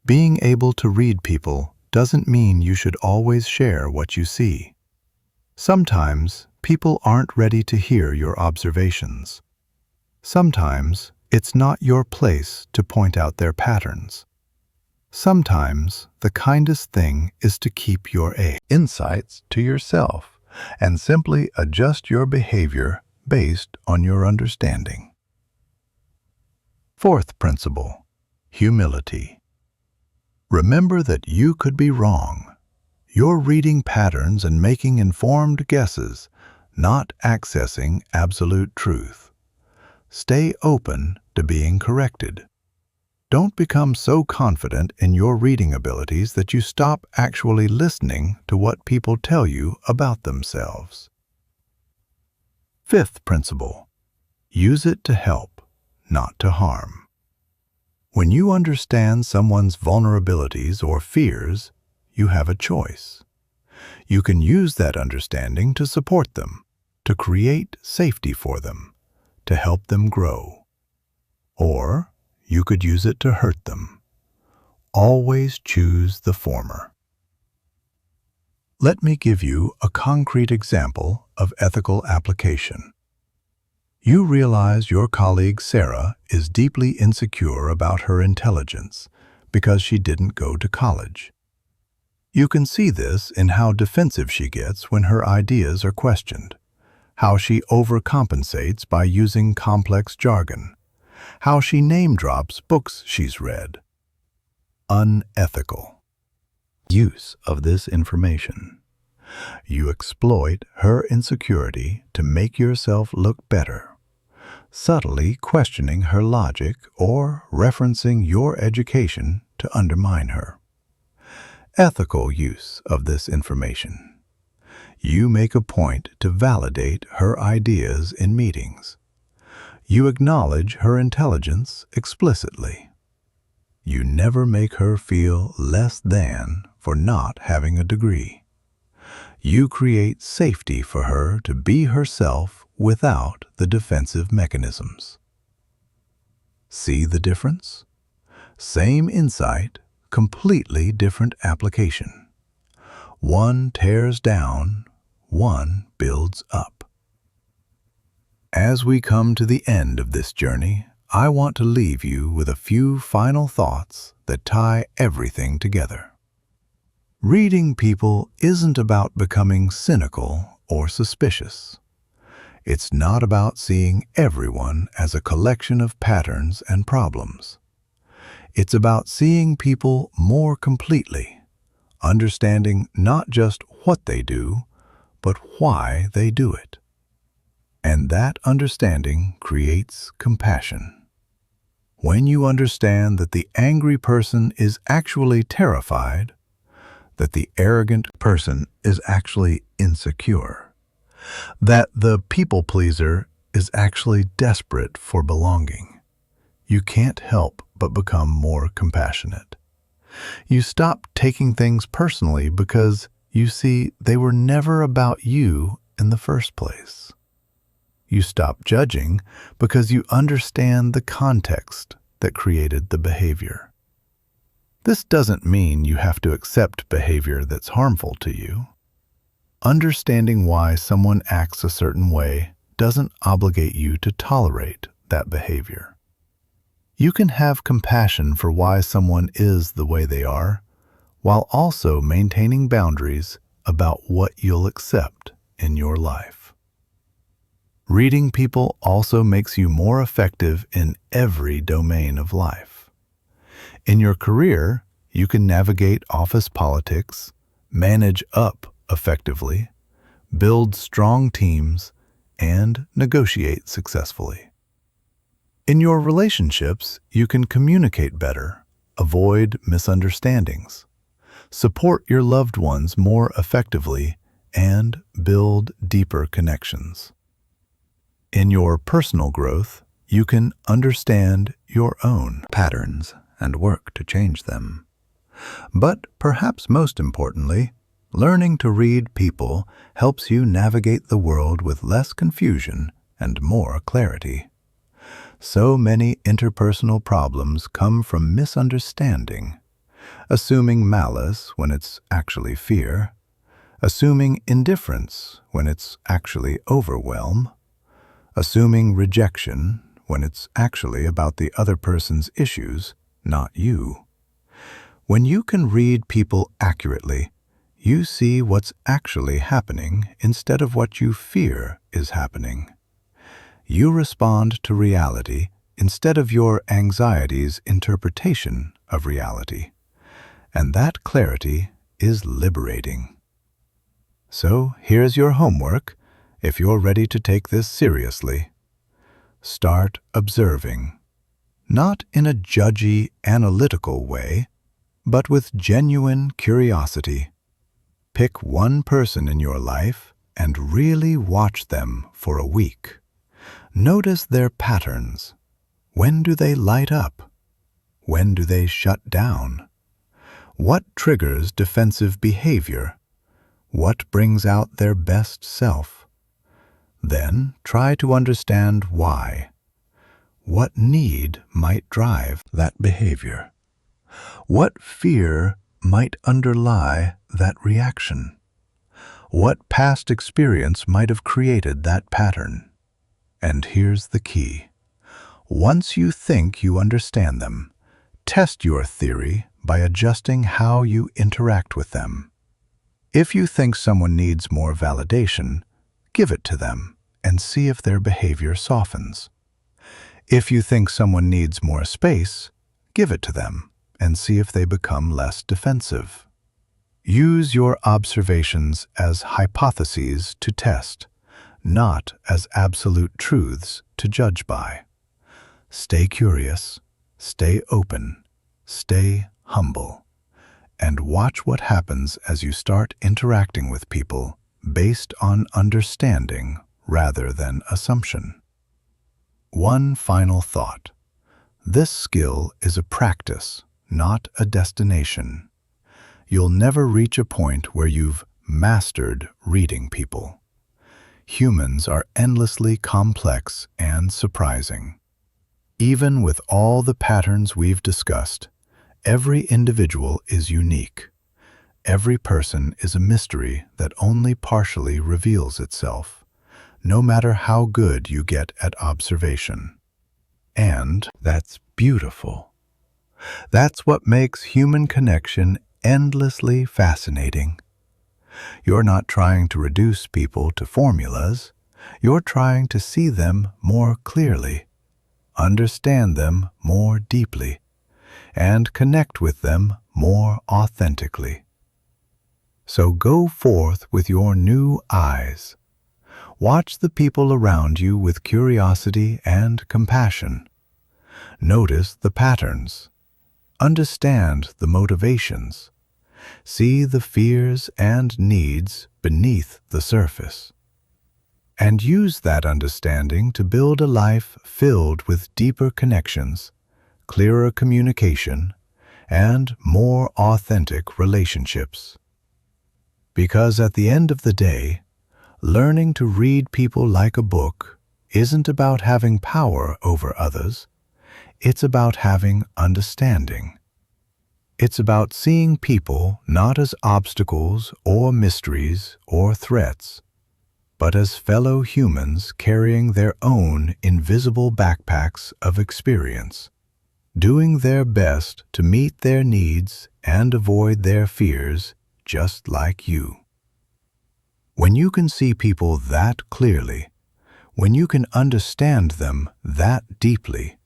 Being able to read people doesn't mean you should always share what you see. Sometimes people aren't ready to hear your observations. Sometimes it's not your place to point out their patterns. Sometimes the kindest thing is to keep your insights to yourself and simply adjust your behavior based on your understanding. Fourth principle: humility. Remember that you could be wrong. You're reading patterns and making informed guesses, not accessing absolute truth. Stay open to being corrected. Don't become so confident in your reading abilities that you stop actually listening to what people tell you about themselves. Fifth principle: use it to help, not to harm. When you understand someone's vulnerabilities or fears, you have a choice. You can use that understanding to support them, to create safety for them, to help them grow. Or you could use it to hurt them. Always choose the former. Let me give you a concrete example of ethical application. You realize your colleague Sarah is deeply insecure about her intelligence because she didn't go to college. You can see this in how defensive she gets when her ideas are questioned, how she overcompensates by using complex jargon, how she name-drops books she's read. Unethical use of this information. You exploit her insecurity to make yourself look better, subtly questioning her logic or referencing your education to undermine her. Ethical use of this information. You make a point to validate her ideas in meetings. You acknowledge her intelligence explicitly. You never make her feel less than for not having a degree. You create safety for her to be herself without the defensive mechanisms. See the difference? Same insight, completely different application. One tears down, one builds up. As we come to the end of this journey, I want to leave you with a few final thoughts that tie everything together. Reading people isn't about becoming cynical or suspicious. It's not about seeing everyone as a collection of patterns and problems. It's about seeing people more completely, understanding not just what they do, but why they do it. And that understanding creates compassion. When you understand that the angry person is actually terrified, that the arrogant person is actually insecure, that the people pleaser is actually desperate for belonging, you can't help but become more compassionate. You stop taking things personally because you see they were never about you in the first place. You stop judging because you understand the context that created the behavior. This doesn't mean you have to accept behavior that's harmful to you. Understanding why someone acts a certain way doesn't obligate you to tolerate that behavior. You can have compassion for why someone is the way they are, while also maintaining boundaries about what you'll accept in your life. Reading people also makes you more effective in every domain of life. In your career, you can navigate office politics, manage up effectively, build strong teams, and negotiate successfully. In your relationships, you can communicate better, avoid misunderstandings, support your loved ones more effectively, and build deeper connections. In your personal growth, you can understand your own patterns and work to change them. But perhaps most importantly, learning to read people helps you navigate the world with less confusion and more clarity. So many interpersonal problems come from misunderstanding, assuming malice when it's actually fear, assuming indifference when it's actually overwhelm, assuming rejection when it's actually about the other person's issues, not you. When you can read people accurately, you see what's actually happening instead of what you fear is happening. You respond to reality instead of your anxiety's interpretation of reality. And that clarity is liberating. So here's your homework, if you're ready to take this seriously. Start observing, not in a judgy, analytical way, but with genuine curiosity. Pick one person in your life and really watch them for a week. Notice their patterns. When do they light up? When do they shut down? What triggers defensive behavior? What brings out their best self? Then try to understand why. What need might drive that behavior? What fear might underlie that reaction? What past experience might have created that pattern? And here's the key. Once you think you understand them, test your theory by adjusting how you interact with them. If you think someone needs more validation, give it to them and see if their behavior softens. If you think someone needs more space, give it to them and see if they become less defensive. Use your observations as hypotheses to test, not as absolute truths to judge by. Stay curious, stay open, stay humble, and watch what happens as you start interacting with people based on understanding rather than assumption. One final thought. This skill is a practice, not a destination. You'll never reach a point where you've mastered reading people. Humans are endlessly complex and surprising. Even with all the patterns we've discussed, every individual is unique. Every person is a mystery that only partially reveals itself, no matter how good you get at observation. And that's beautiful. That's what makes human connection endlessly fascinating. You're not trying to reduce people to formulas. You're trying to see them more clearly, understand them more deeply, and connect with them more authentically. So go forth with your new eyes. Watch the people around you with curiosity and compassion. Notice the patterns. Understand the motivations. See the fears and needs beneath the surface. And use that understanding to build a life filled with deeper connections, clearer communication, and more authentic relationships. Because at the end of the day, learning to read people like a book isn't about having power over others. It's about having understanding. It's about seeing people not as obstacles or mysteries or threats, but as fellow humans carrying their own invisible backpacks of experience, doing their best to meet their needs and avoid their fears just like you. When you can see people that clearly, when you can understand them that deeply,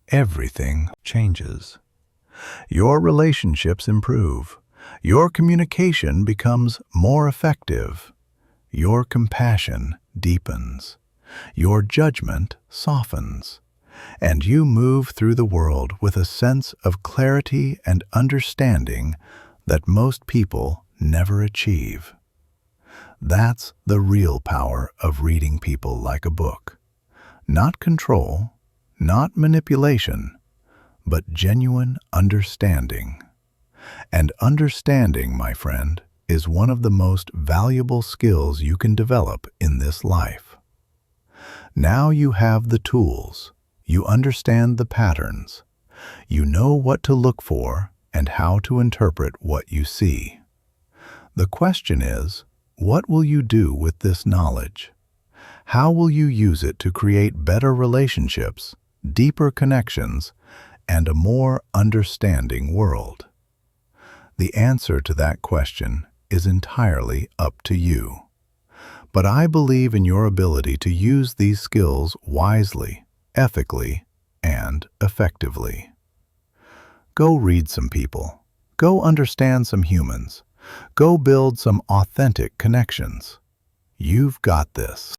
everything changes. Your relationships improve. Your communication becomes more effective. Your compassion deepens. Your judgment softens. And you move through the world with a sense of clarity and understanding that most people never achieve. That's the real power of reading people like a book. Not control, not manipulation, but genuine understanding. And understanding, my friend, is one of the most valuable skills you can develop in this life. Now you have the tools. You understand the patterns. You know what to look for and how to interpret what you see. The question is, what will you do with this knowledge? How will you use it to create better relationships, deeper connections, and a more understanding world? The answer to that question is entirely up to you. But I believe in your ability to use these skills wisely, ethically, and effectively. Go read some people. Go understand some humans. Go build some authentic connections. You've got this.